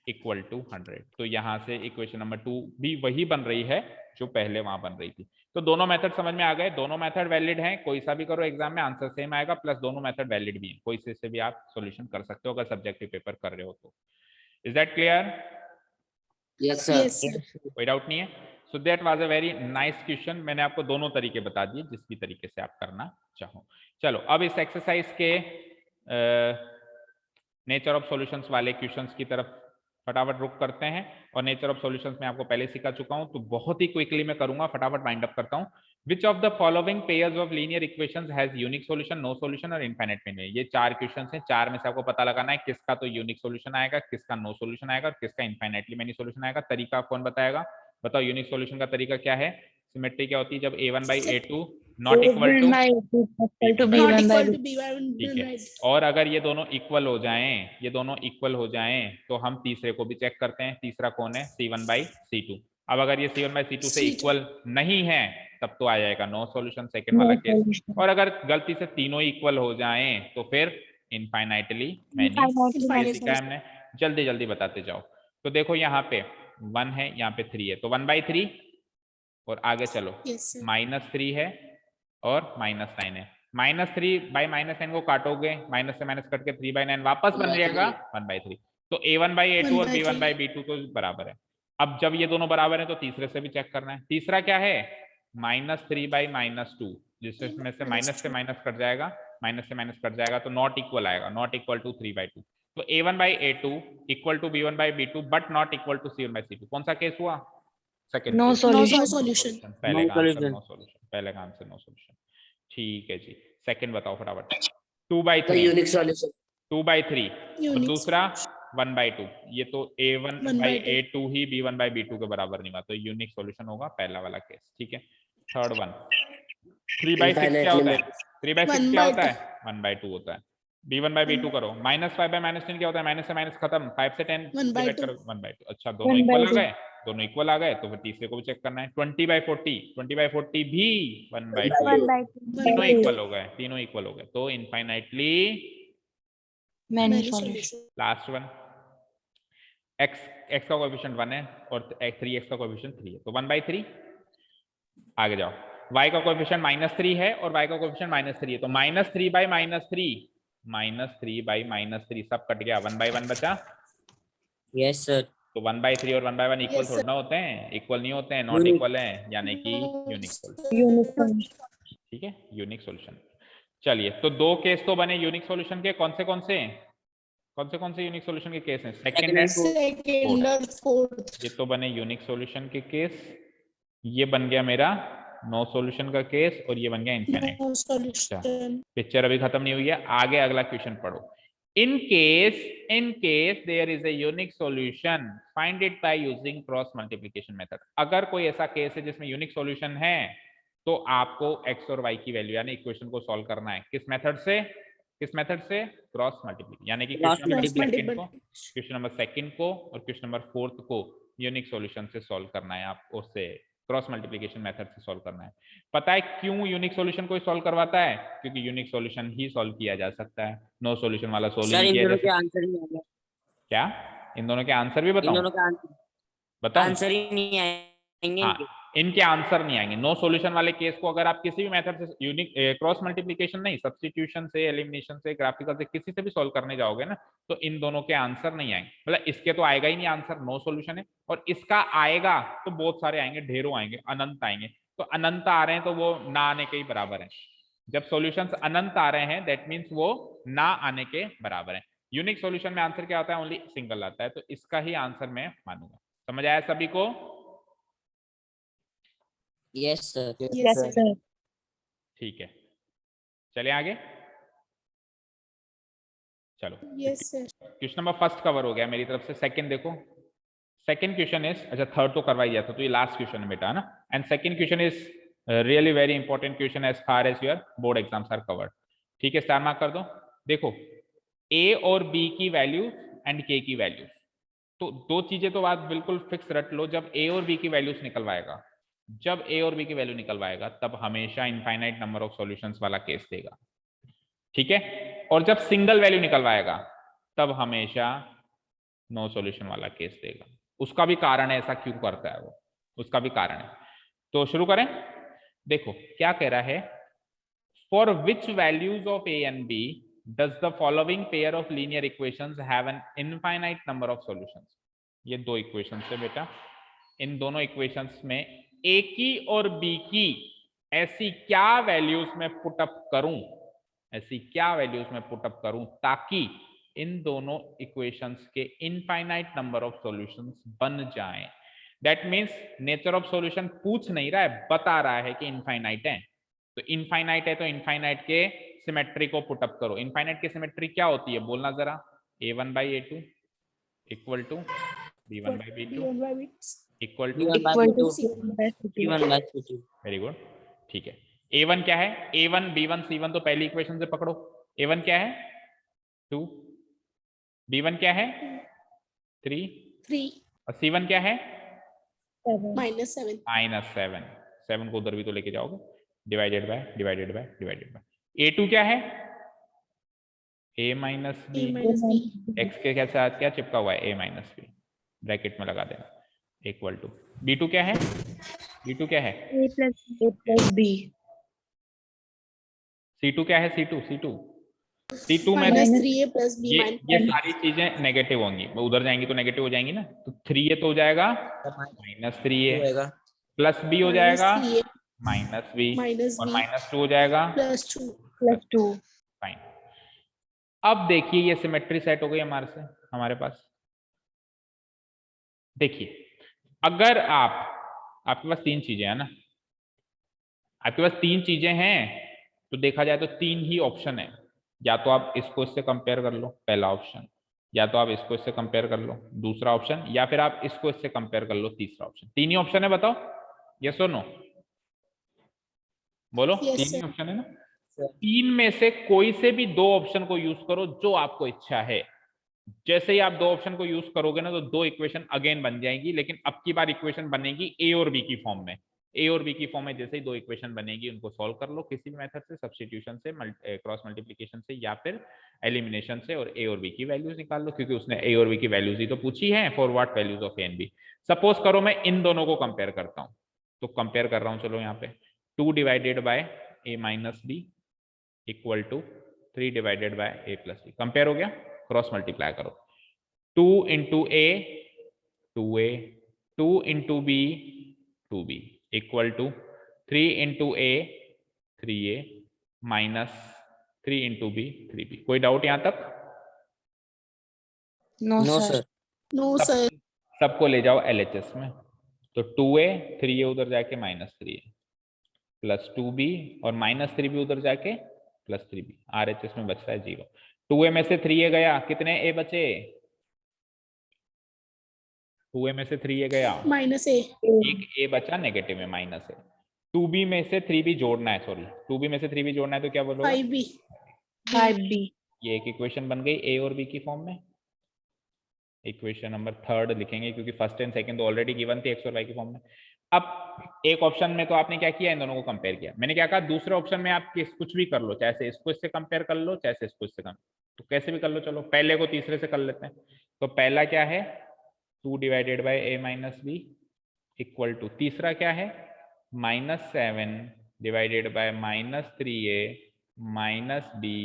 इक्वल टू 100। तो यहाँ से इक्वेशन नंबर 2 भी वही बन रही है जो पहले वहां बन रही थी। तो दोनों मेथड समझ में आ गए? दोनों मेथड वैलिड हैं, कोई सा भी करो एग्जाम में आंसर सेम आएगा, प्लस दोनों मेथड वैलिड भी हैं, कोई से भी आप सॉल्यूशन कर सकते हो अगर सब्जेक्टिव पेपर कर रहे हो तो। Is that clear? Yes sir. Yes, sir. कोई डाउट नहीं है? So that was a very nice question. मैंने आपको दोनों तरीके बता दिए जिस भी तरीके से आप करना चाहो। चलो अब इस एक्सरसाइज के नेचर ऑफ सॉल्यूशंस वाले क्वेश्चंस की तरफ फटाफट रुक करते हैं। और नेचर ऑफ सॉल्यूशंस में आपको पहले सिखा चुका हूं तो बहुत ही क्विकली मैं करूंगा, फटाफट वाइंड अप करता हूं। Which of the following pairs of linear equations has unique solution, no solution और इनफाइनाइट मीन? ये 4 क्वेश्चंस हैं, 4 में से आपको पता लगाना है किसका तो यूनिक सॉल्यूशन आएगा, किसका नो सॉल्यूशन आएगा और किसका इनफाइनाइटली मेनी सॉल्यूशन आएगा। तरीका कौन बताएगा? बताओ यूनिक सॉल्यूशन का तरीका क्या है? सिमेट्री क्या होती है जब a1 by a2 not equal to Not equal to B1 ठीक है। right. और अगर ये दोनों इक्वल हो जाएं, ये दोनों इक्वल हो जाएं तो हम तीसरे को भी चेक करते हैं। तीसरा कौन है? C1 by C2। अब अगर ये C1 by C2 से C2. इक्वल नहीं है तब तो आ जाएगा नो सॉल्यूशन, सेकंड वाला केस। और अगर गलती से तीनों इक्वल हो जाएं तो फिर इनफाइनाइटली मैनी। ये सीखा है हमने, जल्दी जल्दी बताते जाओ। तो देखो यहाँ पे 1 है, यहाँ पे 3 है, तो 1/3 और आगे चलो Yes, sir. -3 है और -9 है। -3/-9 को काटोगे, माइनस से माइनस कट के 3/9 वापस बन जाएगा 1/3। तो A1/A2 और 1/3 B1/B2 तो बराबर है। अब जब ये दोनों बराबर है तो तीसरे से भी चेक करना है। तीसरा क्या है? -3/-2, जिसमें से माइनस से माइनस कट जाएगा, माइनस से माइनस कट जाएगा तो नॉट इक्वल आएगा, नॉट इक्वल टू 3/2। तो A1/A2 equal to B1/B2 but not equal to C1/C2। कौन सा केस हुआ? सेकंड No केस। solution. No solution। पहले No का आंसर solution. नो सॉल्यूशन, पहले का आंसर नो सॉल्यूशन। ठीक है जी, सेकंड बताओ फटाफट। The 2/3, unique solution. 2/3 और Unique दूसरा solution. 1/2। ये तो 1/2 A1/A2 ही B1/B2 के बराबर नहीं हुआ, तो यूनिक सॉल्यूशन होगा पहला वाला केस। ठीक है, थर्ड वन 3/6 क्या होता है? 3/6 क्या होता है? 1/2 होता है। B1/B2 करो, -5/-10 क्या होता है? माइनस से माइनस खत्म, 5 से 10 डिवाइड करो 1/2। अच्छा, दोनों इक्वल आ गए, दोनों इक्वल आ गए, तो फिर तीसरे को भी चेक करना है। 20/40 भी 1/2, तीनों इक्वल हो गए, तीनों इक्वल हो गए, तो infinitely Many solution. Last one x का कोएफिशिएंट 1 है और 3x का कोएफिशिएंट 3 है, तो 1/3। आगे जाओ, y का कोएफिशिएंट -3 है और y का कोएफिशिएंट -3 है, तो -3/-3 सब कट गया, 1/1 बचा। Yes, sir. तो 1/3 और 1/1 इक्वल Yes, थोड़ा ना होते हैं, इक्वल नहीं होते हैं, नॉट Unique. इक्वल है, यानी कि यूनिक सॉल्यूशन। Unique solution. ठीक है, यूनिक सॉल्यूशन। चलिए, तो दो केस तो बने यूनिक सॉल्यूशन के। कौन से यूनिक सॉल्यूशन के केस हैं? सेकंड एंड Second और fourth. ये तो बने यूनिक सॉल्यूशन के केस। ये बन गया मेरा नो सॉल्यूशन का केस और ये बन गया इनफाइनाइट। No solution. पिक्चर अभी खत्म नहीं हुई है, आगे अगला क्वेश्चन पढ़ो। In case there is a unique solution, find it by using cross multiplication method। अगर कोई ऐसा केस है जिसमें यूनिक सॉल्यूशन है, तो आपको x और y की वैल्यू यानी इक्वेशन को सॉल्व करना है। किस मेथड से? क्रॉस मल्टीप्लिकेशन, यानी कि Cross क्वेश्चन नंबर सेकंड को और क्वेश्चन नंबर फोर्थ को यूनिक सॉल्यूशन से सॉल्व करना है, आपको उससे क्रॉस मल्टीप्लिकेशन मेथड से सॉल्व करना है। पता है क्यों यूनिक सॉल्यूशन को सॉल्व करवाता है? क्योंकि यूनिक सॉल्यूशन ही सॉल्व किया जा सकता है, नो सॉल्यूशन वाला सॉल्व Sir, नहीं इन किया जा दोनों के सकता। आंसर नहीं आएंगे। क्या इन दोनों के आंसर भी इन बताऊं? दोनों का बताऊं? आंसर ही नहीं आएंगे हाँ, इनके। इनके आंसर नहीं आएंगे। नो सॉल्यूशन वाले केस को अगर आप किसी भी मेथड से यूनिक क्रॉस मल्टीप्लिकेशन नहीं, सब्स्टिट्यूशन से, एलिमिनेशन से, ग्राफिकल से, किसी से भी सॉल्व करने जाओगे ना, तो इन दोनों के आंसर नहीं आएंगे। मतलब इसके तो आएगा ही नहीं आंसर, नो सॉल्यूशन है, और इसका आएगा तो बहुत सारे आएंगे, ढेरों आएंगे, अनंत आएंगे। तो अनंत आ रहे हैं तो वो ना आने के ही बराबर है। जब सॉल्यूशंस अनंत आ रहे हैं दैट मीन्स वो ना आने के बराबर है। यूनिक सॉल्यूशन में आंसर क्या होता है? ओनली सिंगल आता है, तो इसका ही आंसर मैं मानूंगा। समझ आया सभी को? Yes, sir. Yes, sir. ठीक है, चले आगे। चलो, Yes, sir. Question number first cover हो गया मेरी तरफ से। सेकंड देखो, सेकंड क्वेश्चन इज, अच्छा थर्ड तो करवाई गया था, तो ये लास्ट क्वेश्चन है बेटा, है ना। And second question is really very important question as far as your board exams are covered. ठीक है, स्टार मार्क कर दो। देखो, ए और बी की वैल्यू एंड के की वैल्यूज, तो दो चीजें तो बात बिल्कुल फिक्स रट लो। जब ए और बी की वैल्यूज निकलवाएगा, जब ए और बी की वैल्यू निकलवाएगा, तब हमेशा इनफाइनाइट नंबर ऑफ सॉल्यूशंस वाला केस देगा। ठीक है, और जब सिंगल वैल्यू निकलवाएगा, तब हमेशा नो सॉल्यूशन वाला केस देगा। उसका भी कारण है, ऐसा क्यों करता है वो, उसका भी कारण है। तो शुरू करें। देखो क्या कह रहा है, for which values of a and b does the following pair of linear equations have an infinite number of solutions. ये दो इक्वेशंस है बेटा, इन दोनों इक्वेशंस में ए की और बी की ऐसी क्या वैल्यूज में पुटअप करूं, ऐसी क्या वैल्यूज में पुटअप करूं ताकि इन दोनों इक्वेशंस के इनफाइनाइट नंबर ऑफ सॉल्यूशंस बन जाएं। That means nature of solution पूछ नहीं रहा है, बता रहा है कि इनफाइनाइट है। तो इनफाइनाइट है तो इनफाइनाइट के सिमेट्री को पुटअप करो। इनफाइनाइट की सिमेट्री क्या होती है, बोलना जरा। a1/a2 equal to b1/b2 equal to B1/C2. Very good. ठीक है, a1 क्या है? a1 b1 c1 तो पहली इक्वेशन से पकड़ो। a1 क्या है? 2, b1 क्या है? 3 और c1 क्या है? -7. -7 को उधर भी तो लेके जाओगे, divided by divided by divided by. a2 क्या है? a minus b, A minus B. x के क्या साथ क्या चिपका हुआ है? a माइनस बी, ब्रैकेट में लगा देना। इक्वल टू B2 क्या है? B2 क्या है? A plus B. C2 क्या है? C2 में Minus 3A plus B ये सारी चीजें नेगेटिव होंगी, वो उधर जाएंगी तो नेगेटिव हो जाएंगी ना, तो 3A तो हो जाएगा -3A, होएगा प्लस B हो minus जाएगा 3A -B, minus और B -2 हो जाएगा plus 2. फाइन। अब देखिए ये सिमेट्री सेट हो गई हमारे पास। देखिए अगर आपके पास 3 चीजें है ना, आपके पास 3 चीजें हैं, तो देखा जाए तो 3 ही ऑप्शन है। या तो आप इसको इससे कंपेयर कर लो, पहला ऑप्शन, या तो आप इसको इससे कंपेयर कर लो, दूसरा ऑप्शन, या फिर आप इसको इससे कंपेयर कर लो, तीसरा ऑप्शन। 3 ही ऑप्शन है, बताओ यस और नो, बोलो। Yes, 3 ही sir. ऑप्शन है ना। 3 में से कोई से भी 2 ऑप्शन को यूज करो जो आपको इच्छा है। जैसे ही आप 2 ऑप्शन को यूज करोगे ना, तो 2 इक्वेशन अगेन बन जाएंगी, लेकिन अब की बार इक्वेशन बनेगी ए और बी की फॉर्म में। ए और बी की फॉर्म में जैसे ही 2 इक्वेशन बनेगी, उनको सॉल्व कर लो किसी भी मेथड से, सब्स्टिट्यूशन से, क्रॉस मल्टीप्लिकेशन से, या फिर एलिमिनेशन से, और ए और बी की वैल्यूज निकाल लो, क्योंकि उसने ए और बी की वैल्यूज ही तो पूछी है, for what values of a and b. Suppose करो मैं इन दोनों को कंपेयर करता हूं, तो कंपेयर कर रहा हूं, चलो यहाँ पे 2 divided by a minus b equal to 3 divided by a plus b. Compare हो गया, क्रॉस मल्टीप्लाई करो, 2 into A 2A, 2 into B 2B equal to 3 into A 3A minus 3 into B 3B। कोई डाउट यहां तक? No, no sir. Sir No, sir. सबको ले जाओ LHS में, तो 2A 3A उधर जाके -3A प्लस 2B और -3B उधर जाके प्लस 3B, RHS में बचता है 0। 2A में से 3A गया, कितने A बचे? 2A में से 3A गया, Minus A. एक A बचा नेगेटिव में, माइनस है। 2B में से 3B जोड़ना है, सॉरी 2B में से 3B जोड़ना है, तो क्या बोलोगे? 5B. 5B. ये एक इक्वेशन बन गई A और B की फॉर्म में। इक्वेशन नंबर 3 लिखेंगे, क्योंकि फर्स्ट एंड सेकंड तो ऑलरेडी गिवन थी x और y की फॉर्म में। अब एक ऑप्शन में तो आपने क्या किया, इन दोनों को कंपेयर किया। मैंने क्या कहा, दूसरे ऑप्शन में आप कुछ भी कर लो, चाहे से इसको इससे कंपेयर कर लो, चाहे से इसको इससे तो कैसे भी कर लो। चलो पहले को तीसरे से कर लेते हैं। तो पहला क्या है, 2 divided by a minus b equal to, तीसरा क्या है, -7 divided by -3a minus b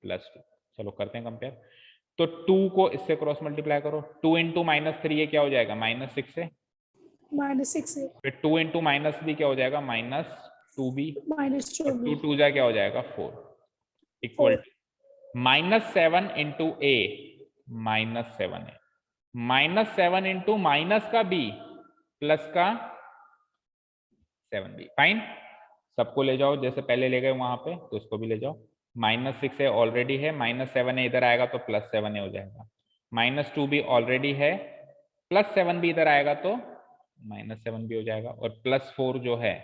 plus 2। चलो करते हैं कंपेयर। तो 2 को इससे क्रॉस मल्टीप्लाई करो, 2 इंटू -3a क्या हो जाएगा, -6a, Minus 6A. फिर 2 इंटू -b क्या हो जाएगा, -2b, Minus और 2B. 2 2 जा क्या हो जाएगा 4 equal to -7 into a -7a, -7 into minus का b प्लस का 7b। फाइन, सबको ले जाओ, जैसे पहले ले गए वहां पे, तो इसको भी ले जाओ। -6a ऑलरेडी है, -7a इधर आएगा तो +7a हो जाएगा, -2b ऑलरेडी है, +7b इधर आएगा तो -7b हो जाएगा, और +4 जो है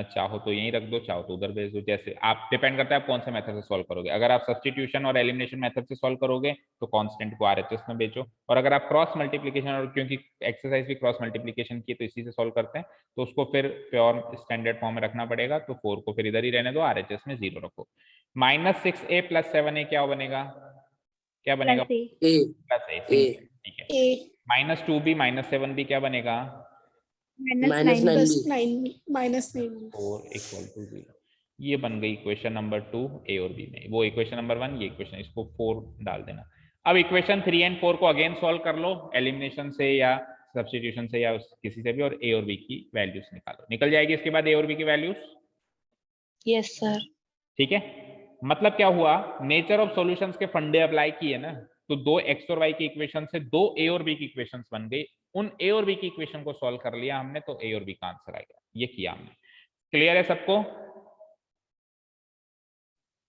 चाहो तो यहीं रख दो, चाहो तो उधर भेज दो, जैसे आप, डिपेंड करता है आप कौन से मेथड से सॉल्व करोगे। अगर आप सब्स्टिट्यूशन और एलिमिनेशन मेथड से सॉल्व करोगे तो कांस्टेंट को RHS में भेजो, और अगर आप क्रॉस मल्टीप्लिकेशन, और क्योंकि एक्सरसाइज भी क्रॉस मल्टीप्लिकेशन की तो इसी से सॉल्व करते हैं, तो उसको फिर प्योर स्टैंडर्ड फॉर्म में रखना पड़ेगा, तो 4 को फिर इधर ही रहने दो, RHS में 0 रखो। -6a + 7a क्या बनेगा, क्या बनेगा, +a, ठीक है। A. -2b -7b क्या बनेगा, -9b Plus 9. Minus 9. 4 equal to 0। ये बन गई इक्वेशन नंबर 2 ए और बी में, वो इक्वेशन नंबर 1, ये इक्वेशन, इसको 4 डाल देना। अब इक्वेशन 3 एंड 4 को अगेन सॉल्व कर लो, एलिमिनेशन से या सब्स्टिट्यूशन से या किसी से भी, और ए और बी की वैल्यूज निकालो, निकल जाएगी इसके बाद ए और बी की वैल्यूज। Yes, sir. ठीक है, मतलब क्या हुआ, नेचर ऑफ सॉल्यूशंस के फंडे अप्लाई किए ना, तो 2 एक्स और वाई की इक्वेशन से 2 ए और बी की इक्वेशंस बन गई। उन ए और बी की इक्वेशन को सॉल्व कर लिया हमने, तो ए और बी का आंसर आएगा। ये किया हमने। क्लियर है सबको?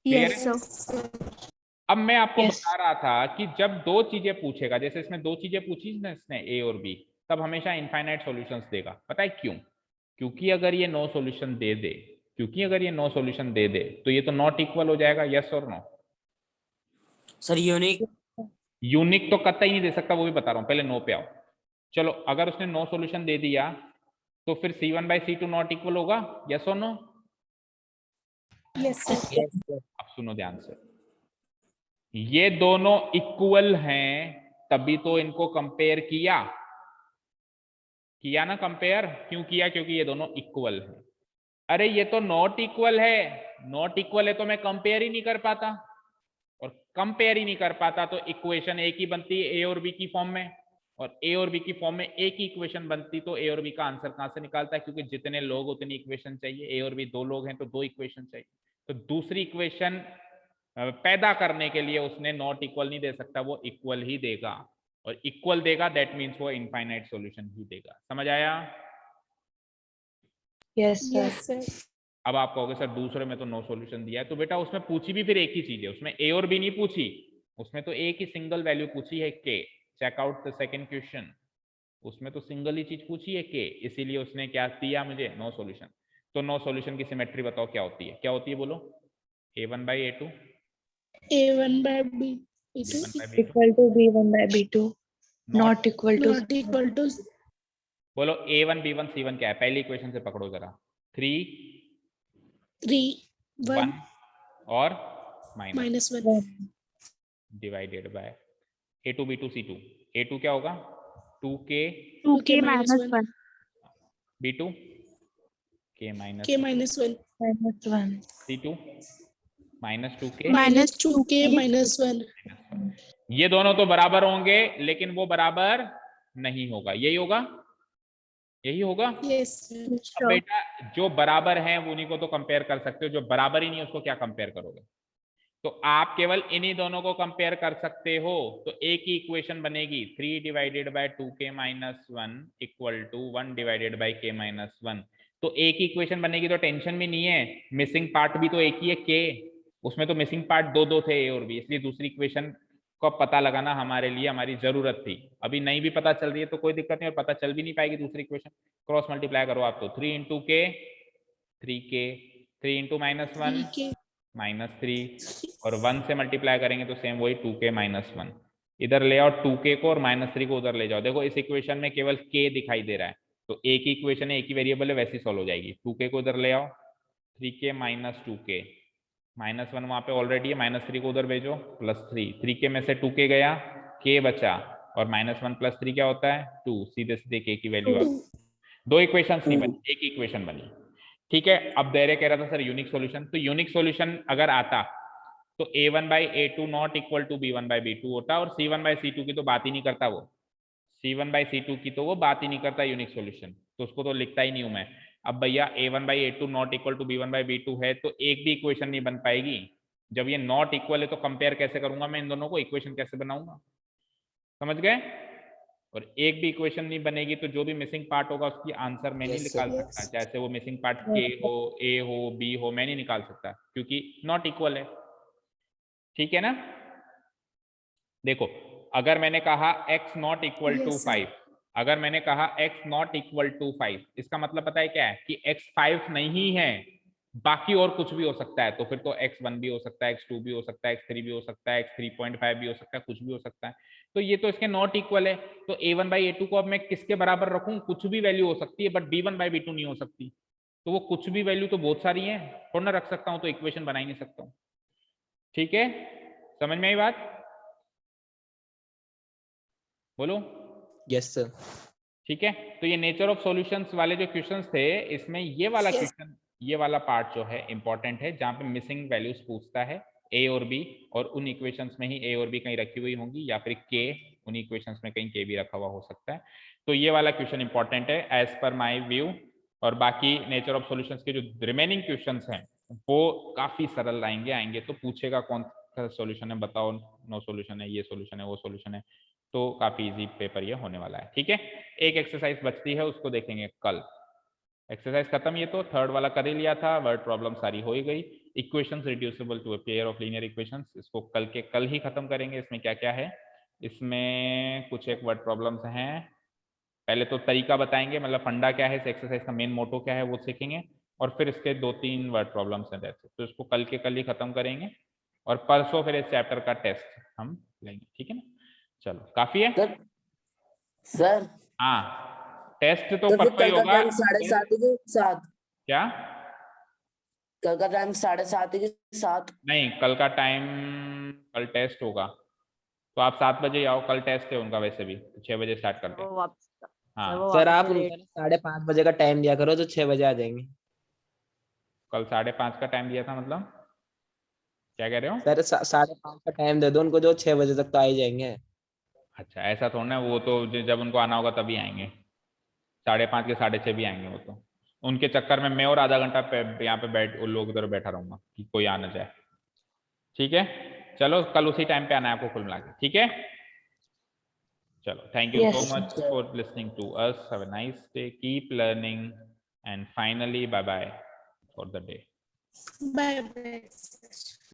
क्लियर Yes, है? sir. अब मैं आपको Yes. बता रहा था कि जब 2 चीजें पूछेगा, जैसे इसमें 2 चीजें पूछी ना इसने, ए और बी, तब हमेशा इनफाइनाइट सॉल्यूशंस देगा। पता है क्यों? क्योंकि अगर ये नो सॉल्यूशन दे दे, तो ये तो नॉट इक्वल हो जाएगा। यस और नो? सर यूनिक तो कतई नहीं दे सकता, वो भी बता रहा हूं, पहले नो पे आओ। चलो अगर उसने नो सॉल्यूशन दे दिया, तो फिर C1/C2 नॉट इक्वल होगा। यस और नो? Yes, sir. अब सुनो ध्यान से, ये दोनों इक्वल हैं, तभी तो इनको कंपेयर किया। किया ना कंपेयर, क्यों किया? क्योंकि ये दोनों इक्वल है। अरे ये तो नॉट इक्वल है, नॉट इक्वल है तो मैं कंपेयर ही नहीं कर पाता, और कंपेयर ही नहीं कर पाता तो इक्वेशन एक ही बनती है ए और बी की फॉर्म में, और ए और बी की फॉर्म में एक ही इक्वेशन बनती, तो ए और बी का आंसर कहां से निकालता है? क्योंकि जितने लोग उतनी इक्वेशन चाहिए, ए और बी 2 लोग हैं तो 2 इक्वेशन चाहिए। तो दूसरी इक्वेशन पैदा करने के लिए उसने नॉट इक्वल नहीं दे सकता, वो इक्वल ही देगा, और इक्वल देगा दैट मीन्स वो इनफाइनाइट सॉल्यूशन ही देगा। समझ आया? Yes, sir. Yes, sir. अब आप कहोगे सर दूसरे में तो नो सॉल्यूशन दिया है, तो बेटा उसमें पूछी भी फिर एक ही चीज है, उसमें ए और बी नहीं पूछी, उसमें तो एक ही सिंगल वैल्यू पूछी है के। Check out the second question, उसमें तो सिंगल ही चीज पूछी है के, इसीलिए उसने क्या दिया मुझे? No solution. तो नो सॉल्यूशन की सिमेट्री बताओ क्या होती है? क्या होती है बोलो? a1 by a2, A1 by B2 b1 by b2, equal to B1 by B2 not not equal to not equal to बोलो a1 b1 c1 क्या है? पहली इक्वेशन से पकड़ो जरा। 3 3 1 1 और minus minus 1 divided by a2 b2 c2। a2 क्या होगा? 2k 2k minus 1 b2 k minus k minus 1 minus 1 c2 minus 2k minus 2k minus 1 ये दोनों तो बराबर होंगे, लेकिन वो बराबर नहीं होगा, यही होगा, यही होगा। yes sir. अब sure बेटा जो बराबर हैं उन्हीं को तो कंपेयर कर सकते हो, जो बराबर ही नहीं है उसको क्या कंपेयर करोगे? तो आप केवल इन्हीं दोनों को कंपेयर कर सकते हो, तो एक ही इक्वेशन बनेगी 3 divided by 2k minus 1 equal to 1 divided by k minus 1। तो एक ही इक्वेशन बनेगी तो टेंशन भी नहीं है, मिसिंग पार्ट भी तो एक ही है k, उसमें तो मिसिंग पार्ट दो थे ए और बी, इसलिए दूसरी इक्वेशन को पता लगाना हमारे लिए हमारी जरूरत थी। अभी नहीं भी पता चल रही है तो कोई दिक्कत नहीं, और पता चल भी नहीं पाएगी दूसरी इक्वेशन। क्रॉस मल्टीप्लाई करो आप, तो 3 इंटू के 3k, 3 इंटू माइनस 1 3k -3, और 1 से मल्टीप्लाई करेंगे तो सेम वही 2k माइनस 1। इधर ले आओ 2k को और -3 को उधर ले जाओ। देखो इस इक्वेशन में केवल k दिखाई दे रहा है, तो एक ही इक्वेशन है, एक ही वेरिएबल है, वैसी सॉल्व हो जाएगी। 2k को उधर ले आओ, 3k माइनस 2k, -1 वहां पे ऑलरेडी है, -3 को उधर भेजो, +3, 3k में से 2k गया, k बचा, और -1 + 3 क्या होता है? 2, सीधे सीधे k की वैल्यू आ गई। 2 इक्वेशंस नहीं बनी, एक इक्वेशन बनी। ठीक है, अब दहरे कह रहा था सर यूनिक सॉल्यूशन, तो यूनिक सॉल्यूशन अगर आता तो a1 by a2 not equal to b1 by b2 होता, और c1 by c2 की तो बात ही नहीं करता वो, c1 by c2 की तो वो बात ही नहीं करता यूनिक सॉल्यूशन, तो उसको तो लिखता ही नहीं हूं मैं। अब भैया a1 by a2 not equal to b1 by b2 है, तो एक भी इक्वेशन नहीं बन पाएगी। जब ये नॉट इक्वल है तो कंपेयर कैसे करूंगा मैं इन दोनों को? इक्वेशन कैसे बनाऊंगा? समझ गए? और एक भी इक्वेशन नहीं बनेगी तो जो भी मिसिंग पार्ट होगा उसकी आंसर मैं नहीं निकाल सकता, जैसे वो मिसिंग पार्ट के हो, ए हो, बी हो, मैं नहीं निकाल सकता क्योंकि नॉट इक्वल है। ठीक है ना? देखो अगर मैंने कहा x नॉट इक्वल टू 5, अगर मैंने कहा x नॉट इक्वल टू 5, इसका मतलब पता है क्या है? कि x 5 नहीं है, बाकी और कुछ भी हो सकता है, तो फिर तो x1 भी हो सकता है, x2 भी हो सकता है, x3 भी हो सकता है, x3.5 भी हो सकता है, कुछ भी हो सकता है। तो ये तो इसके नॉट इक्वल है, तो a1 by a2 को अब मैं किसके बराबर रखूं? कुछ भी वैल्यू हो सकती है, बट b1 by b2 नहीं हो सकती। तो वो कुछ भी वैल्यू तो बहुत सारी है, थोड़ा ना रख सकता हूं, तो इक्वेशन बना ही नहीं सकता हूं। ठीक है, समझ में आई बात? बोलो। Yes sir. ठीक है, तो ये नेचर ऑफ सॉल्यूशंस वाले जो क्वेश्चंस थे, इसमें ये वाला Yes. क्वेश्चन, ये वाला पार्ट जो है इंपॉर्टेंट है, जहां पे मिसिंग वैल्यूज पूछता है ए और बी, और उन इक्वेशंस में ही ए और बी कहीं रखी हुई होंगी, या फिर के, उन इक्वेशंस में कहीं के भी रखा हुआ हो सकता है। तो ये वाला क्वेश्चन इंपॉर्टेंट है एज पर माई व्यू, और बाकी नेचर ऑफ सॉल्यूशंस के जो रिमेनिंग क्वेश्चंस हैं वो काफी सरल आएंगे। तो पूछेगा कौन सा सॉल्यूशन है बताओ, नो सॉल्यूशन है, ये सॉल्यूशन है, वो सॉल्यूशन है, तो काफी इजी पेपर ये होने वाला है। ठीक है, एक एक्सरसाइज बचती है, उसको देखेंगे कल। एक्सरसाइज खत्म, ये तो थर्ड वाला कर ही लिया था, वर्ड प्रॉब्लम सारी हो ही गई। Equations reducible to a pair of linear equations, इसको कल के कल ही खत्म करेंगे। इसमें क्या क्या है? इसमें कुछ एक वर्ड प्रॉब्लम्स हैं, पहले तो तरीका बताएंगे, मतलब फंडा क्या है, इस एक्सरसाइज का मेन मोटो क्या है वो सीखेंगे, और फिर इसके 2-3 वर्ड प्रॉब्लम्स हैं, तो इसको कल के कल ही खत्म करेंगे, और परसों फिर इस चैप्टर का टेस्ट हम लेंगे। ठीक है ना? चलो काफी है सर। हाँ, टेस्ट तो फिर परसों ही कल का होगा। टाइम 7:30 के 7? क्या? कल का टाइम 7:30 के 7? नहीं, कल का टाइम, कल टेस्ट होगा तो आप 7 बजे आओ, कल टेस्ट है उनका, वैसे भी 6 बजे स्टार्ट करते हैं। हाँ सर आप उनको 5:30 बजे का टाइम दिया करो तो 6 बजे आ जाएंगे। कल 5:30 का टाइम दिया था, मतलब क्या कह रहे हो? सर 5:30 का टाइम दे दो उनको, जो 6 बजे तक तो आ ही जाएंगे। अच्छा ऐसा थोड़ा ना, वो तो जब उनको आना होगा तभी आएंगे, 5:30 के 6:30 भी आएंगे वो तो। उनके चक्कर में मैं और आधा घंटा यहाँ पे बैठ उन लोग उधर बैठा रहूंगा कि कोई आ ना जाए। ठीक है, चलो कल उसी टाइम पे आना है आपको कुल मिला के, ठीक है? चलो, thank you Yes, so much sir. for listening to us. Have a nice day, keep learning, and finally bye bye for the day. Bye bye.